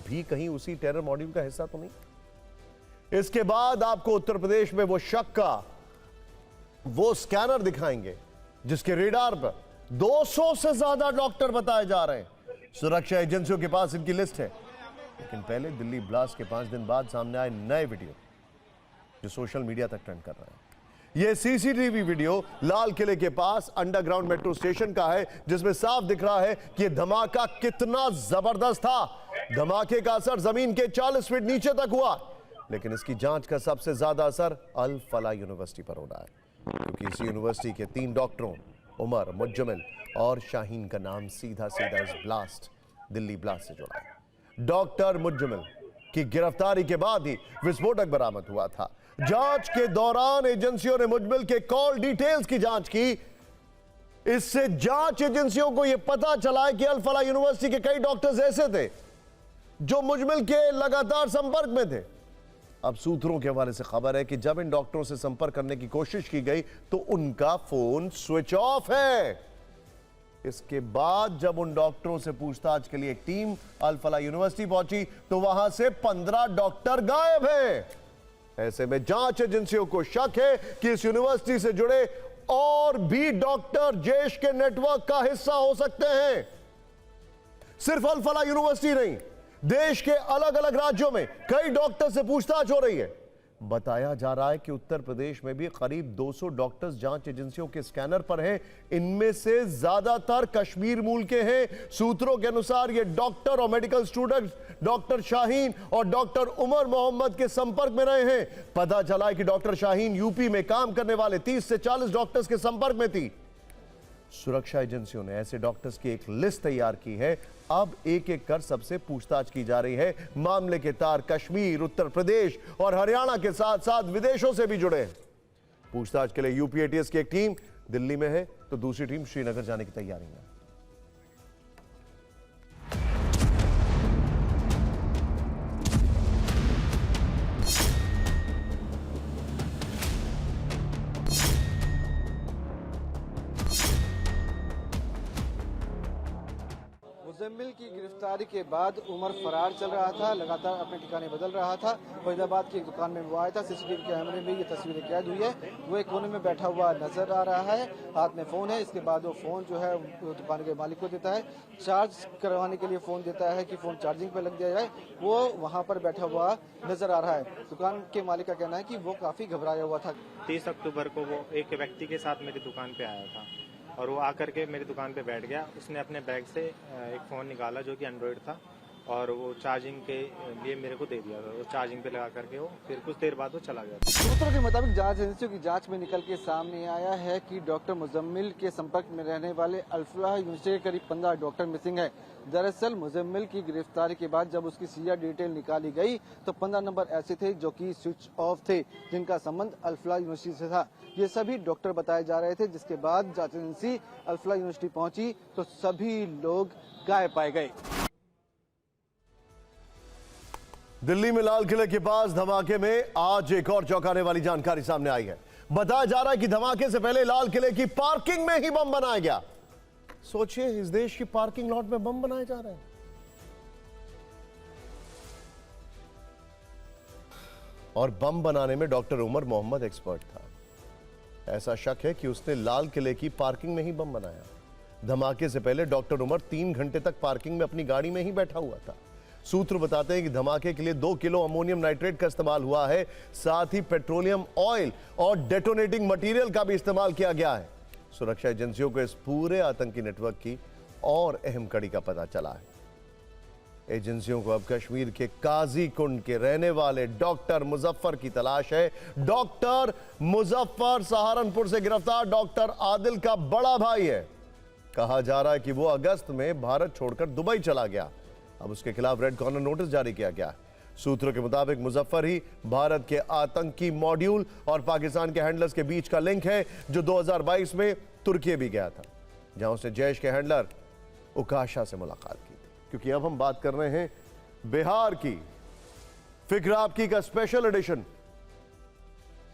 भी कहीं उसी टेरर मॉड्यूल का हिस्सा तो नहीं। इसके बाद आपको उत्तर प्रदेश में वो शक का वो स्कैनर दिखाएंगे जिसके रेडार पर 200 से ज्यादा डॉक्टर बताए जा रहे हैं। सुरक्षा एजेंसियों के पास इनकी लिस्ट है। लेकिन पहले दिल्ली ब्लास्ट के 5 दिन बाद सामने आए नए वीडियो जो सोशल मीडिया तक ट्रेंड कर रहे हैं। यह सीसीटीवी वीडियो लाल किले के पास अंडरग्राउंड मेट्रो स्टेशन का है, जिसमें साफ दिख रहा है कि यह धमाका कितना जबरदस्त था। धमाके का असर जमीन के 40 फीट नीचे तक हुआ, लेकिन इसकी जांच का सबसे ज्यादा असर अल फलाह यूनिवर्सिटी पर हो रहा है, क्योंकि इस यूनिवर्सिटी के 3 डॉक्टरों उमर, मुज्जमिल और शाहीन का नाम सीधा सीधा इस ब्लास्ट, दिल्ली ब्लास्ट से जुड़ा है। डॉक्टर मुज्जमिल की गिरफ्तारी के बाद ही विस्फोटक बरामद हुआ था। जांच के दौरान एजेंसियों ने मुज्जमिल के कॉल डिटेल्स की जांच की। इससे जांच एजेंसियों को यह पता चला है कि अल फलाह यूनिवर्सिटी के कई डॉक्टर्स ऐसे थे जो मुज्जमिल के लगातार संपर्क में थे। अब सूत्रों के हवाले से खबर है कि जब इन डॉक्टरों से संपर्क करने की कोशिश की गई तो उनका फोन स्विच ऑफ है। इसके बाद जब उन डॉक्टरों से पूछताछ के लिए एक टीम अल फलाह यूनिवर्सिटी पहुंची तो वहां से 15 डॉक्टर गायब हैं। ऐसे में जांच एजेंसियों को शक है कि इस यूनिवर्सिटी से जुड़े और भी डॉक्टर जैश के नेटवर्क का हिस्सा हो सकते हैं। सिर्फ अल फलाह यूनिवर्सिटी नहीं, देश के अलग अलग राज्यों में कई डॉक्टर से पूछताछ हो रही है। बताया जा रहा है कि उत्तर प्रदेश में भी करीब 200 डॉक्टर्स जांच एजेंसियों के स्कैनर पर हैं। इनमें से ज्यादातर कश्मीर मूल के हैं। सूत्रों के अनुसार ये डॉक्टर और मेडिकल स्टूडेंट्स डॉक्टर शाहीन और डॉक्टर उमर मोहम्मद के संपर्क में रहे हैं। पता चला है कि डॉक्टर शाहीन यूपी में काम करने वाले 30 से 40 डॉक्टर्स के संपर्क में थी। सुरक्षा एजेंसियों ने ऐसे डॉक्टर्स की एक लिस्ट तैयार की है। अब एक एक कर सबसे पूछताछ की जा रही है। मामले के तार कश्मीर, उत्तर प्रदेश और हरियाणा के साथ साथ विदेशों से भी जुड़े हैं। पूछताछ के लिए यूपी एटीएस की एक टीम दिल्ली में है तो दूसरी टीम श्रीनगर जाने की तैयारी में है। मुजम्मिल की गिरफ्तारी के बाद उमर फरार चल रहा था, लगातार अपने ठिकाने बदल रहा था। फरीदाबाद की एक दुकान में वो आया था। सीसीटीवी कैमरे में ये तस्वीरें कैद हुई है। वो एक कोने में बैठा हुआ नजर आ रहा है, हाथ में फोन है। इसके बाद वो फोन जो है दुकान के मालिक को देता है, चार्ज करवाने के लिए फोन देता है कि फोन चार्जिंग पे लग दिया जाए। वो वहाँ पर बैठा हुआ नजर आ रहा है। दुकान के मालिक का कहना है कि वो काफी घबराया हुआ था। 30 अक्टूबर को वो एक व्यक्ति के साथ मेरी दुकान पे आया था और वो आकर के मेरी दुकान पे बैठ गया। उसने अपने बैग से एक फ़ोन निकाला जो कि एंड्रॉयड था और वो चार्जिंग के लिए मेरे को दे दिया था। वो चार्जिंग पे लगा करके वो फिर कुछ देर बाद वो चला गया। सूत्रों के मुताबिक जांच एजेंसियों की जांच में निकल के सामने आया है कि डॉक्टर मुजम्मिल के संपर्क में रहने वाले अल-फलाह यूनिवर्सिटी के करीब 15 डॉक्टर मिसिंग है। दरअसल मुजम्मिल की गिरफ्तारी के बाद जब उसकी सीआर डिटेल निकाली गई तो 15 नंबर ऐसे थे जो कि स्विच ऑफ थे, जिनका संबंध अल-फलाह यूनिवर्सिटी से था। ये सभी डॉक्टर बताए जा रहे थे। जिसके बाद जांच एजेंसी अल-फलाह यूनिवर्सिटी पहुंची तो सभी लोग गायब पाए गए। दिल्ली में लाल किले के पास धमाके में आज एक और चौंकाने वाली जानकारी सामने आई है। बताया जा रहा है कि धमाके से पहले लाल किले की पार्किंग में ही बम बनाया गया। सोचिए, इस देश की पार्किंग लॉट में बम बनाए जा रहे हैं। और बम बनाने में डॉक्टर उमर मोहम्मद एक्सपर्ट था। ऐसा शक है कि उसने लाल किले की पार्किंग में ही बम बनाया। धमाके से पहले डॉक्टर उमर 3 घंटे तक पार्किंग में अपनी गाड़ी में ही बैठा हुआ था। सूत्र बताते हैं कि धमाके के लिए 2 किलो अमोनियम नाइट्रेट का इस्तेमाल हुआ है। साथ ही पेट्रोलियम ऑयल और डेटोनेटिंग मटेरियल का भी इस्तेमाल किया गया है। सुरक्षा एजेंसियों को इस पूरे आतंकी नेटवर्क की और अहम कड़ी का पता चला है। एजेंसियों को अब कश्मीर के काजी कुंड के रहने वाले डॉक्टर मुजफ्फर की तलाश है। डॉक्टर मुजफ्फर सहारनपुर से गिरफ्तार डॉक्टर आदिल का बड़ा भाई है। कहा जा रहा है कि वो अगस्त में भारत छोड़कर दुबई चला गया। अब उसके खिलाफ रेड कॉर्नर नोटिस जारी किया गया है। सूत्रों के मुताबिक मुजफ्फर ही भारत के आतंकी मॉड्यूल और पाकिस्तान के हैंडलर्स के बीच का लिंक है, जो 2022 में तुर्की भी गया था, जहां उसने जैश के हैंडलर उकाशा से मुलाकात की थी। क्योंकि अब हम बात कर रहे हैं बिहार की फिक्र आपकी का स्पेशल एडिशन,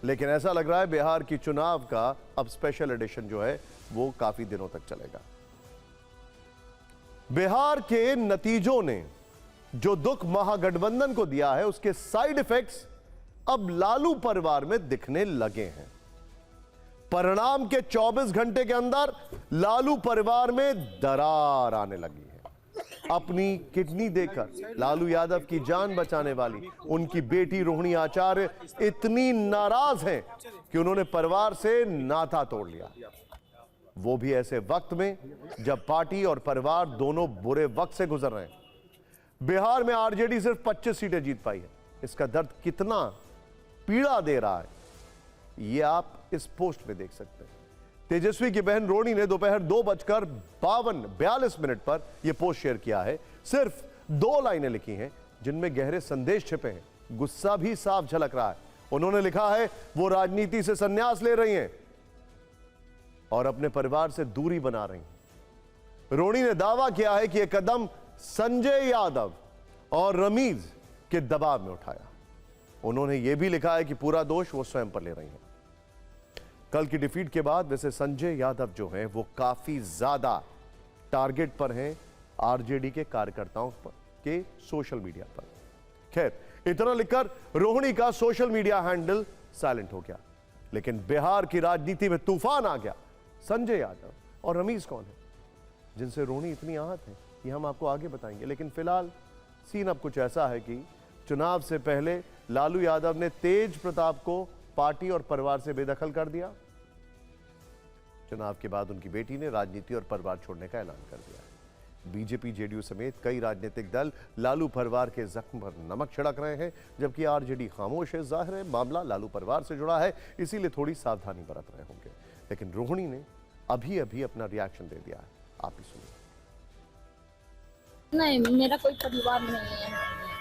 लेकिन ऐसा लग रहा है बिहार की चुनाव का अब स्पेशल एडिशन जो है वो काफी दिनों तक चलेगा। बिहार के नतीजों ने जो दुख महागठबंधन को दिया है, उसके साइड इफेक्ट्स अब लालू परिवार में दिखने लगे हैं। परिणाम के 24 घंटे के अंदर लालू परिवार में दरार आने लगी है। अपनी किडनी देकर लालू यादव की जान बचाने वाली उनकी बेटी रोहिणी आचार्य इतनी नाराज हैं कि उन्होंने परिवार से नाता तोड़ लिया। वो भी ऐसे वक्त में जब पार्टी और परिवार दोनों बुरे वक्त से गुजर रहे हैं। बिहार में आरजेडी सिर्फ 25 सीटें जीत पाई है। इसका दर्द कितना पीड़ा दे रहा है, ये आप इस पोस्ट में देख सकते हैं। तेजस्वी की बहन रोहिणी ने दोपहर 2:42 पर यह पोस्ट शेयर किया है। सिर्फ 2 लाइनें लिखी हैं जिनमें गहरे संदेश छिपे हैं, गुस्सा भी साफ झलक रहा है। उन्होंने लिखा है वो राजनीति से संन्यास ले रही हैं और अपने परिवार से दूरी बना रही हैं। रोहिणी ने दावा किया है कि यह कदम संजय यादव और रमीज के दबाव में उठाया। उन्होंने यह भी लिखा है कि पूरा दोष वो स्वयं पर ले रही हैं। कल की डिफीट के बाद वैसे संजय यादव जो हैं वो काफी ज्यादा टारगेट पर हैं आरजेडी के कार्यकर्ताओं पर के सोशल मीडिया पर। खैर, इतना लिखकर रोहिणी का सोशल मीडिया हैंडल साइलेंट हो गया, लेकिन बिहार की राजनीति में तूफान आ गया। संजय यादव और रमीज कौन है जिनसे रोहिणी इतनी आहत है, ये हम आपको आगे बताएंगे। लेकिन फिलहाल सीन अब कुछ ऐसा है कि चुनाव से पहले लालू यादव ने तेज प्रताप को पार्टी और परिवार से बेदखल कर दिया। चुनाव के बाद उनकी बेटी ने राजनीति और परिवार छोड़ने का ऐलान कर दिया। बीजेपी, जेडीयू समेत कई राजनीतिक दल लालू परिवार के जख्म पर नमक छिड़क रहे हैं, जबकि आरजेडी खामोश है। जाहिर है मामला लालू परिवार से जुड़ा है, इसीलिए थोड़ी सावधानी बरत रहे होंगे। लेकिन रोहिणी ने अभी अभी अपना रिएक्शन दे दिया है, आप ही सुनिए। नहीं, मेरा कोई परिवार नहीं है।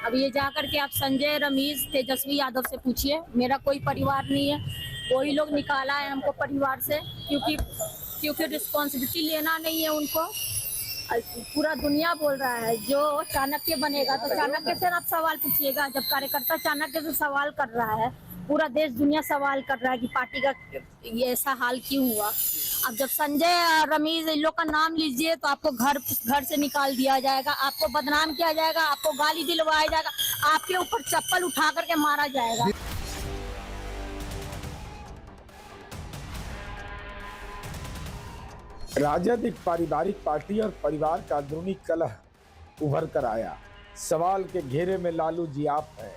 अब ये जाकर के आप संजय, रमेश, तेजस्वी यादव से पूछिए, मेरा कोई परिवार नहीं है। वही लोग निकाला है हमको परिवार से, क्योंकि रिस्पॉन्सिबिलिटी लेना नहीं है उनको। पूरा दुनिया बोल रहा है जो चाणक्य बनेगा, तो चाणक्य से आप सवाल पूछिएगा। जब कार्यकर्ता चाणक्य से सवाल कर रहा है, पूरा देश दुनिया सवाल कर रहा है कि पार्टी का ये ऐसा हाल क्यों हुआ। अब जब संजय, रमेश, इन लोग का नाम लीजिए तो आपको घर से निकाल दिया जाएगा, आपको बदनाम किया जाएगा, आपको गाली दिलवाया जाएगा, आपके ऊपर चप्पल उठा करके मारा जाएगा। राजद एक पारिवारिक पार्टी और परिवार का अंदरूनी कलह उभर कर आया। सवाल के घेरे में लालू जी आप है,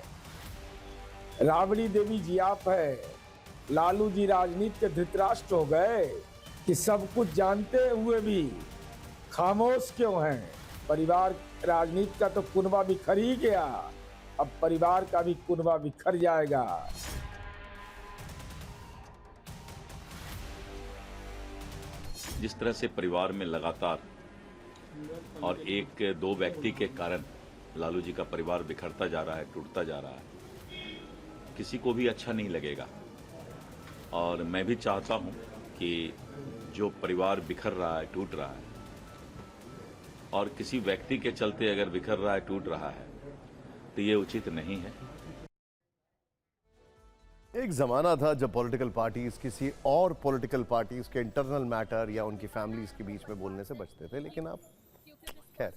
राबड़ी देवी जी आप है। लालू जी राजनीति के धृतराष्ट्र हो गए कि सब कुछ जानते हुए भी खामोश क्यों हैं। परिवार राजनीति का तो कुनबा बिखर ही गया, अब परिवार का भी कुनबा बिखर जाएगा। जिस तरह से परिवार में लगातार और एक दो व्यक्ति के कारण लालू जी का परिवार बिखरता जा रहा है, टूटता जा रहा है, किसी को भी अच्छा नहीं लगेगा। और मैं भी चाहता हूं कि जो परिवार बिखर रहा है, टूट रहा है, और किसी व्यक्ति के चलते अगर बिखर रहा है, टूट रहा है, तो ये उचित नहीं है। एक जमाना था जब पॉलिटिकल पार्टीज किसी और पॉलिटिकल पार्टीज के इंटरनल मैटर या उनकी फैमिलीज के बीच में बोलने से बचते थे, लेकिन अब खैर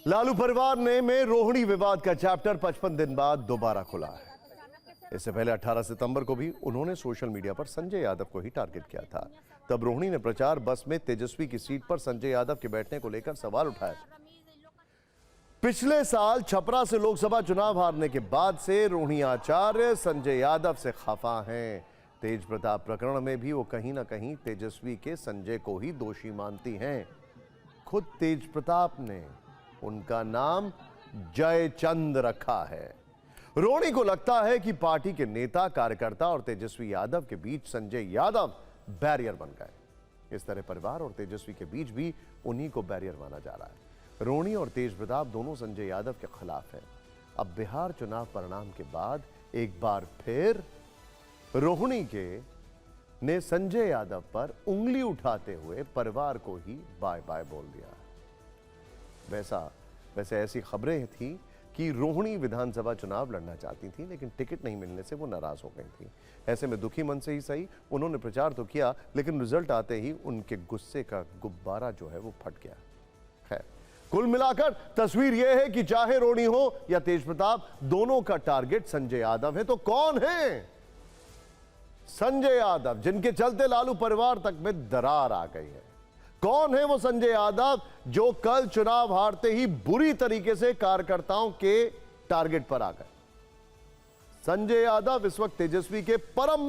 लालू परिवार में रोहिणी विवाद का चैप्टर 55 दिन बाद दोबारा खुला है। इससे पहले 18 सितंबर को भी उन्होंने सोशल मीडिया पर संजय यादव को ही टारगेट किया था। तब रोहिणी ने प्रचार बस में तेजस्वी की सीट पर संजय यादव के बैठने को लेकर सवाल उठाया। पिछले साल छपरा से लोकसभा चुनाव हारने के बाद से रोहिणी आचार्य संजय यादव से खफा हैं। तेज प्रताप प्रकरण में भी वो कहीं ना कहीं तेजस्वी के संजय को ही दोषी मानती हैं। खुद तेज प्रताप ने उनका नाम जयचंद रखा है। रोहिणी को लगता है कि पार्टी के नेता, कार्यकर्ता और तेजस्वी यादव के बीच संजय यादव बैरियर बन गए। इस तरह परिवार और तेजस्वी के बीच भी उन्हीं को बैरियर माना जा रहा है। रोहिणी और तेज प्रताप दोनों संजय यादव के खिलाफ हैं। अब बिहार चुनाव परिणाम के बाद एक बार फिर रोहिणी ने संजय यादव पर उंगली उठाते हुए परिवार को ही बाय बाय बोल दिया। वैसे ऐसी खबरें थी कि रोहिणी विधानसभा चुनाव लड़ना चाहती थी, लेकिन टिकट नहीं मिलने से वो नाराज हो गई थी। ऐसे में दुखी मन से ही सही उन्होंने प्रचार तो किया, लेकिन रिजल्ट आते ही उनके गुस्से का गुब्बारा जो है वो फट गया। खैर, कुल मिलाकर तस्वीर यह है कि चाहे रोहिणी हो या तेज प्रताप, दोनों का टारगेट संजय यादव है। तो कौन है संजय यादव जिनके चलते लालू परिवार तक में दरार आ गई है? कौन है वो संजय यादव जो कल चुनाव हारते ही बुरी तरीके से कार्यकर्ताओं के टारगेट पर आ गए? संजय यादव इस वक्त तेजस्वी के परम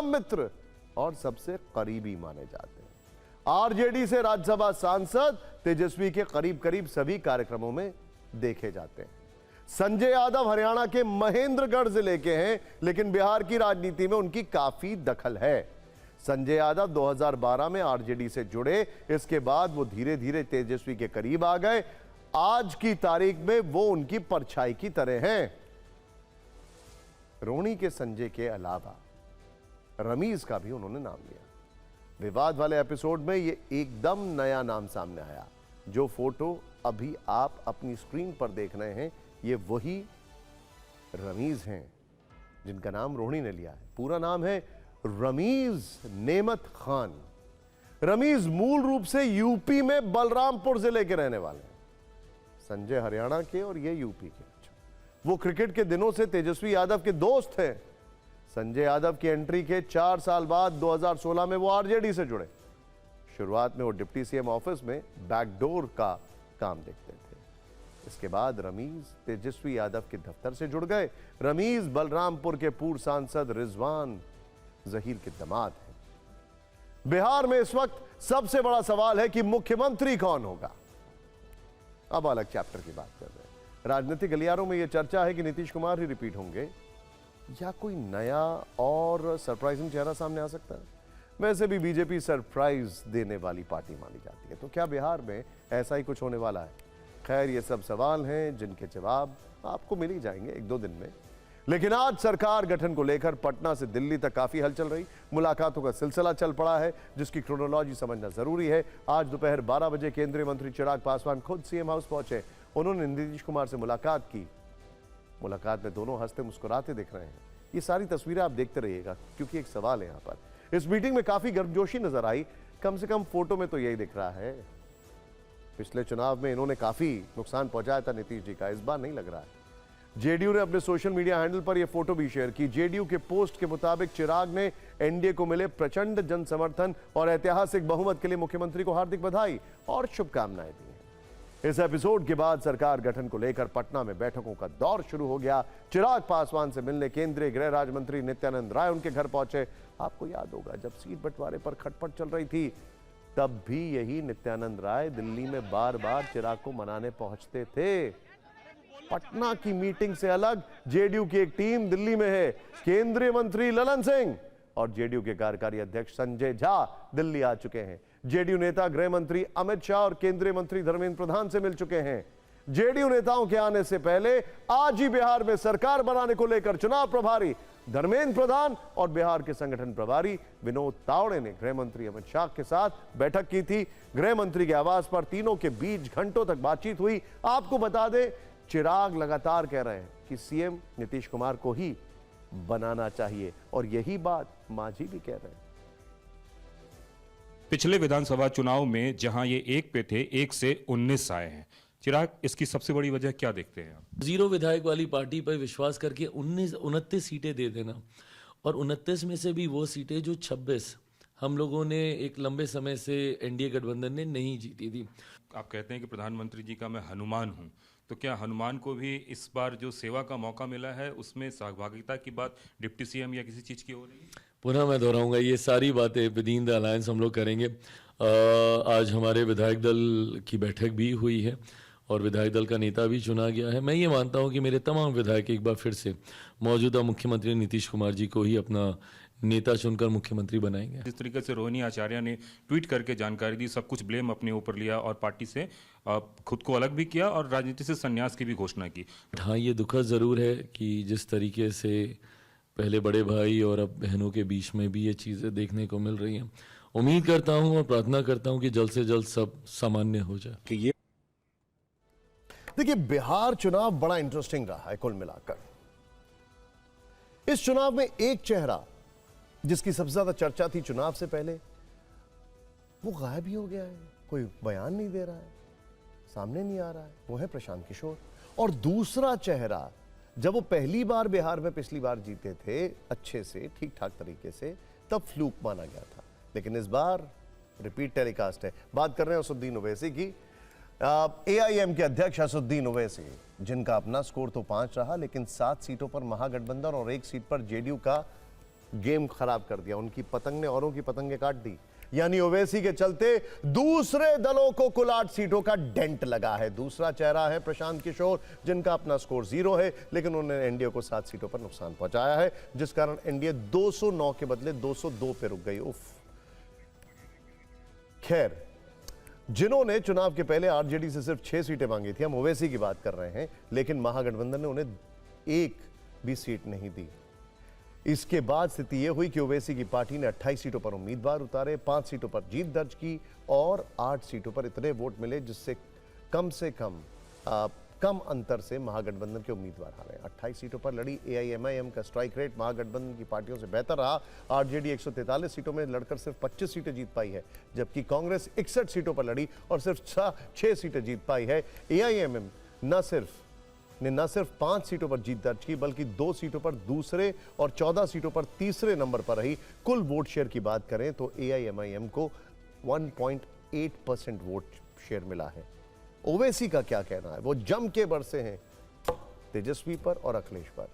मित्र और सबसे करीबी माने जाते हैं। आरजेडी से राज्यसभा सांसद तेजस्वी के करीब सभी कार्यक्रमों में देखे जाते हैं। संजय यादव हरियाणा के महेंद्रगढ़ जिले के हैं, लेकिन बिहार की राजनीति में उनकी काफी दखल है। संजय यादव 2012 में आरजेडी से जुड़े, इसके बाद वो धीरे धीरे तेजस्वी के करीब आ गए। आज की तारीख में वो उनकी परछाई की तरह हैं। रोहिणी के संजय के अलावा रमीज का भी उन्होंने नाम लिया। विवाद वाले एपिसोड में ये एकदम नया नाम सामने आया। जो फोटो अभी आप अपनी स्क्रीन पर देख रहे हैं, ये वही रमीज हैं जिनका नाम रोहिणी ने लिया है। पूरा नाम है रमीज नेमत खान। रमीज मूल रूप से यूपी में बलरामपुर जिले के रहने वाले हैं। संजय हरियाणा के और ये यूपी के। वो क्रिकेट के दिनों से तेजस्वी यादव के दोस्त हैं। संजय यादव की एंट्री के 4 साल बाद 2016 में वो आरजेडी से जुड़े। शुरुआत में वो डिप्टी सीएम ऑफिस में बैकडोर का काम देखते थे। इसके बाद रमीज तेजस्वी यादव के दफ्तर से जुड़ गए। रमीज बलरामपुर के पूर्व सांसद रिजवान जहीर के दामाद हैं। बिहार में इस वक्त सबसे बड़ा सवाल है कि मुख्यमंत्री कौन होगा। अब अलग चैप्टर की बात कर रहे हैं। राजनीतिक गलियारों में यह चर्चा है कि नीतीश कुमार ही रिपीट होंगे या कोई नया और सरप्राइजिंग चेहरा सामने आ सकता है। वैसे भी बीजेपी सरप्राइज देने वाली पार्टी मानी जाती है, तो क्या बिहार में ऐसा ही कुछ होने वाला है? खैर, ये सब सवाल हैं जिनके जवाब आपको मिल ही जाएंगे एक दो दिन में। लेकिन आज सरकार गठन को लेकर पटना से दिल्ली तक काफी हलचल रही। मुलाकातों का सिलसिला चल पड़ा है, जिसकी क्रोनोलॉजी समझना जरूरी है। आज दोपहर 12 बजे केंद्रीय मंत्री चिराग पासवान खुद सीएम हाउस पहुंचे। उन्होंने नीतीश कुमार से मुलाकात की। मुलाकात में दोनों हंसते मुस्कुराते दिख रहे हैं। ये सारी तस्वीरें आप देखते रहिएगा, क्योंकि एक सवाल है यहाँ पर। इस मीटिंग में काफी गर्मजोशी नजर आई, कम से कम फोटो में तो यही दिख रहा है। पिछले चुनाव में इन्होंने काफी नुकसान पहुंचाया था नीतीश जी का, इस बार नहीं लग रहा है। जेडीयू ने अपने सोशल मीडिया हैंडल पर यह फोटो भी शेयर की। जेडीयू के पोस्ट के मुताबिक चिराग ने एनडीए को मिले प्रचंड जन समर्थन और ऐतिहासिक बहुमत के लिए मुख्यमंत्री को हार्दिक बधाई और शुभकामनाएं दी हैं। इस एपिसोड के बाद सरकार गठन को लेकर पटना में बैठकों का दौर शुरू हो गया। चिराग पासवान से मिलने केंद्रीय गृह राज्य मंत्री नित्यानंद राय उनके घर पहुंचे। आपको याद होगा, जब सीट बंटवारे पर खटपट चल रही थी, तब भी यही नित्यानंद राय दिल्ली में बार बार चिराग को मनाने पहुंचते थे। पटना की मीटिंग से अलग जेडीयू की एक टीम दिल्ली में है। केंद्रीय मंत्री ललन सिंह और जेडीयू के कार्यकारी अध्यक्ष संजय झा दिल्ली आ चुके हैं। जेडीयू नेता गृह मंत्री अमित शाह और केंद्रीय मंत्री धर्मेंद्र प्रधान से मिल चुके हैं। जेडीयू नेताओं के आने से पहले आज ही बिहार में सरकार बनाने को लेकर चुनाव प्रभारी धर्मेंद्र प्रधान और बिहार के संगठन प्रभारी विनोद तावड़े ने गृह मंत्री अमित शाह के साथ बैठक की थी। गृह मंत्री के आवास पर तीनों के बीच घंटों तक बातचीत हुई। आपको बता दें, चिराग लगातार कह रहे हैं कि सीएम नीतीश कुमार को ही बनाना चाहिए और यही बात मांझी भी कह रहे हैं। पिछले विधानसभा चुनाव में जहां ये 1 पे थे, 1 से 19 आए हैं। चिराग, इसकी सबसे बड़ी वजह क्या देखते हैं आप? जीरो विधायक वाली पार्टी पर विश्वास करके 29 सीटें दे देना, और 29 में से भी वो सीटें जो 26 हम लोगों ने एक लंबे समय से एनडीए गठबंधन ने नहीं जीती थी। आप कहते हैं कि प्रधानमंत्री जी का मैं हनुमान हूं, तो क्या हनुमान को भी इस बार जो सेवा का मौका मिला है उसमें सहभागिता की बात डिप्टी सीएम या किसी चीज की हो रही है? पुनः मैं दोहराऊंगा, ये सारी बातें विदिन द अलायंस हम लोग करेंगे। आज हमारे विधायक दल की बैठक भी हुई है और विधायक दल का नेता भी चुना गया है। मैं ये मानता हूं कि मेरे तमाम विधायक एक बार फिर से मौजूदा मुख्यमंत्री नीतीश कुमार जी को ही अपना नेता चुनकर मुख्यमंत्री बनाएंगे। जिस तरीके से रोहिणी आचार्य ने ट्वीट करके जानकारी दी, सब कुछ ब्लेम अपने ऊपर लिया और पार्टी से खुद को अलग भी किया और राजनीति से संन्यास की भी घोषणा की। हाँ, ये दुखद ज़रूर है कि जिस तरीके से पहले बड़े भाई और अब बहनों के बीच में भी ये चीज़ें देखने को मिल रही हैं। उम्मीद करता हूँ और प्रार्थना करता हूँ कि जल्द से जल्द सब सामान्य हो जाए। कि ये देखिए, बिहार चुनाव बड़ा इंटरेस्टिंग रहा है कुल मिलाकर। इस चुनाव में एक चेहरा जिसकी सबसे ज्यादा चर्चा थी चुनाव से पहले, वो गायब ही हो गया है। कोई बयान नहीं दे रहा है, सामने नहीं आ रहा है। वो है प्रशांत किशोर। और दूसरा चेहरा, जब वो पहली बार बिहार में पिछली बार जीते थे अच्छे से, ठीक ठाक तरीके से, तब फ्लूक माना गया था। लेकिन इस बार रिपीट टेलीकास्ट है। बात कर रहे हैं असदुद्दीन ओवैसी की। एआईएम के अध्यक्ष असदुद्दीन ओवैसी, जिनका अपना स्कोर तो 5 रहा, लेकिन 7 सीटों पर महागठबंधन और 1 सीट पर जेडीयू का गेम खराब कर दिया। उनकी पतंग ने औरों की पतंगें काट दी। यानी ओवैसी के चलते दूसरे दलों को कुल 8 सीटों का डेंट लगा है। दूसरा चेहरा है प्रशांत किशोर, जिनका अपना स्कोर 0 है, लेकिन उन्होंने एनडीए को 7 सीटों पर नुकसान पहुंचाया है, जिस कारण एनडीए 209 के बदले 202 पे रुक गई। उफ। खैर, जिन्होंने चुनाव के पहले आरजेडी से सिर्फ 6 सीटें मांगी थी, हम ओवैसी की बात कर रहे हैं, लेकिन महागठबंधन ने उन्हें 1 भी सीट नहीं दी। इसके बाद स्थिति यह हुई कि ओवैसी की पार्टी ने 28 सीटों पर उम्मीदवार उतारे, 5 सीटों पर जीत दर्ज की और 8 सीटों पर इतने वोट मिले जिससे कम अंतर से महागठबंधन के उम्मीदवार हारे। 28 सीटों पर लड़ी एआईएमआईएम का स्ट्राइक रेट महागठबंधन की पार्टियों से बेहतर रहा। आरजेडी 143 सीटों में लड़कर सिर्फ 25 सीटें जीत पाई है, जबकि कांग्रेस 61 सीटों पर लड़ी और सिर्फ 6 सीटें जीत पाई है। एआईएमएम न सिर्फ 5 सीटों पर जीत दर्ज की, बल्कि 2 सीटों पर दूसरे और 14 सीटों पर तीसरे नंबर पर रही। कुल वोट शेयर की बात करें तो एआईएमआईएम को 1.8% वोट शेयर मिला है। ओवैसी का क्या कहना है? वो जम के बरसे हैं तेजस्वी पर और अखिलेश पर।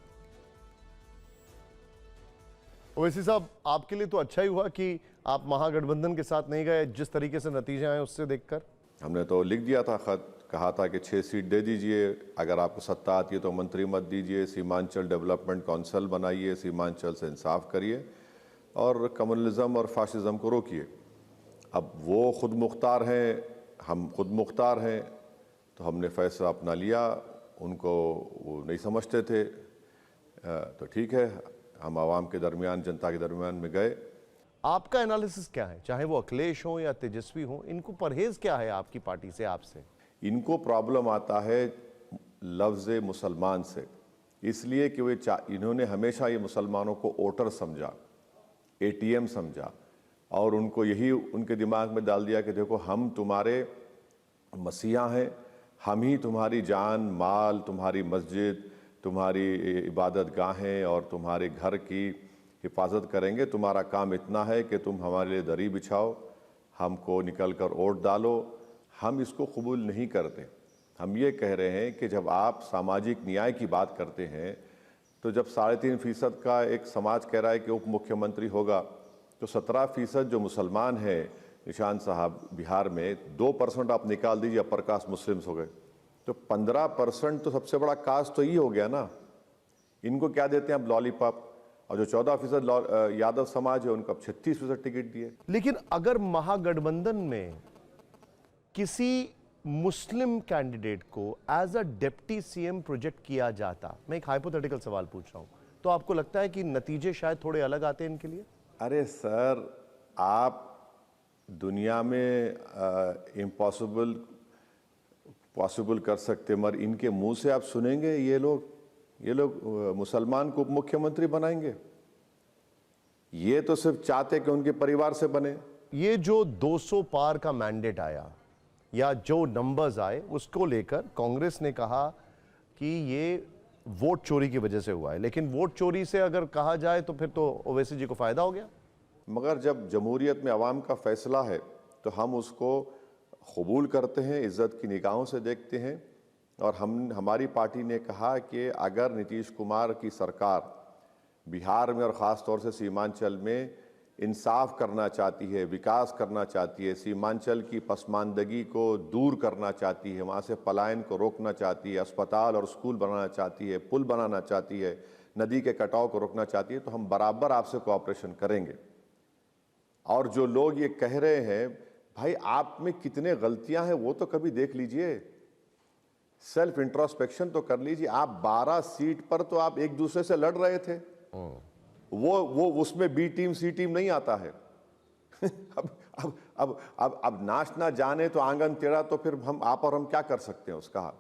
ओवैसी साहब, आपके लिए तो अच्छा ही हुआ कि आप महागठबंधन के साथ नहीं गए, जिस तरीके से नतीजे आए उससे देखकर। हमने तो लिख दिया था खत, कहा था कि 6 सीट दे दीजिए, अगर आपको सत्ता आती है तो मंत्री मत दीजिए, सीमांचल डेवलपमेंट काउंसिल बनाइए, सीमांचल से इंसाफ करिए और कम्युनलिज्म और फाशिज्म को रोकिए। अब वो खुद मुख्तार हैं, हम खुद मुख्तार हैं, तो हमने फैसला अपना लिया। उनको वो नहीं समझते थे, तो ठीक है, हम आवाम के दरमियान, जनता के दरमियान में गए। आपका एनालिसिस क्या है, चाहे वो अखिलेश हो या तेजस्वी हो, इनको परहेज क्या है आपकी पार्टी से, आपसे? इनको प्रॉब्लम आता है लफ्ज़ मुसलमान से, इसलिए कि वे इन्होंने हमेशा ये मुसलमानों को वोटर समझा, एटीएम समझा, और उनको यही उनके दिमाग में डाल दिया कि देखो हम तुम्हारे मसीहा हैं, हम ही तुम्हारी जान माल, तुम्हारी मस्जिद, तुम्हारी इबादत गाहें और तुम्हारे घर की हिफाजत करेंगे। तुम्हारा काम इतना है कि तुम हमारे लिए दरी बिछाओ, हमको निकल कर वोट डालो। हम इसको कबूल नहीं करते। हम ये कह रहे हैं कि जब आप सामाजिक न्याय की बात करते हैं, तो जब 3.5% का एक समाज कह रहा है कि उप मुख्यमंत्री होगा, तो 17% जो मुसलमान हैं, निशान साहब, बिहार में 2% आप निकाल दीजिए, अपर कास्ट मुस्लिम्स हो गए, तो 15% तो सबसे बड़ा कास्ट तो ये हो गया ना। इनको क्या देते हैं अब? लॉलीपॉप। और जो 14% यादव समाज है, उनको अब 36% टिकट दिए। लेकिन अगर महागठबंधन में किसी मुस्लिम कैंडिडेट को as a deputy CM project किया जाता, मैं एक हाइपोथेटिकल सवाल पूछ रहा हूं, तो आपको लगता है कि नतीजे शायद थोड़े अलग आते हैं इनके लिए? अरे सर, आप दुनिया में इम्पॉसिबल पॉसिबल कर सकते, मगर इनके मुंह से आप सुनेंगे ये लोग मुसलमान को उप मुख्यमंत्री बनाएंगे? ये तो सिर्फ चाहते कि उनके परिवार से बने। ये जो 200 पार का मैंडेट आया या जो नंबर्स आए, उसको लेकर कांग्रेस ने कहा कि ये वोट चोरी की वजह से हुआ है, लेकिन वोट चोरी से अगर कहा जाए तो फिर तो ओवैसी जी को फायदा हो गया। मगर जब जमहूरियत में अवाम का फैसला है तो हम उसको कबूल करते हैं, इज्जत की निगाहों से देखते हैं। और हमारी पार्टी ने कहा कि अगर नीतीश कुमार की सरकार बिहार में और ख़ास तौर से सीमांचल में इंसाफ करना चाहती है, विकास करना चाहती है, सीमांचल की पसमानदगी को दूर करना चाहती है, वहाँ से पलायन को रोकना चाहती है, अस्पताल और स्कूल बनाना चाहती है, पुल बनाना चाहती है, नदी के कटाव को रोकना चाहती है, तो हम बराबर आपसे कोऑपरेशन करेंगे। और जो लोग ये कह रहे हैं, भाई आप में कितने गलतियां हैं वो तो कभी देख लीजिए, सेल्फ इंट्रोस्पेक्शन तो कर लीजिए। आप 12 सीट पर तो आप एक दूसरे से लड़ रहे थे, वो उसमें बी टीम सी टीम नहीं आता है। अब नाच ना जाने तो आंगन टेढ़ा, तो फिर आप और हम क्या कर सकते हैं उसका?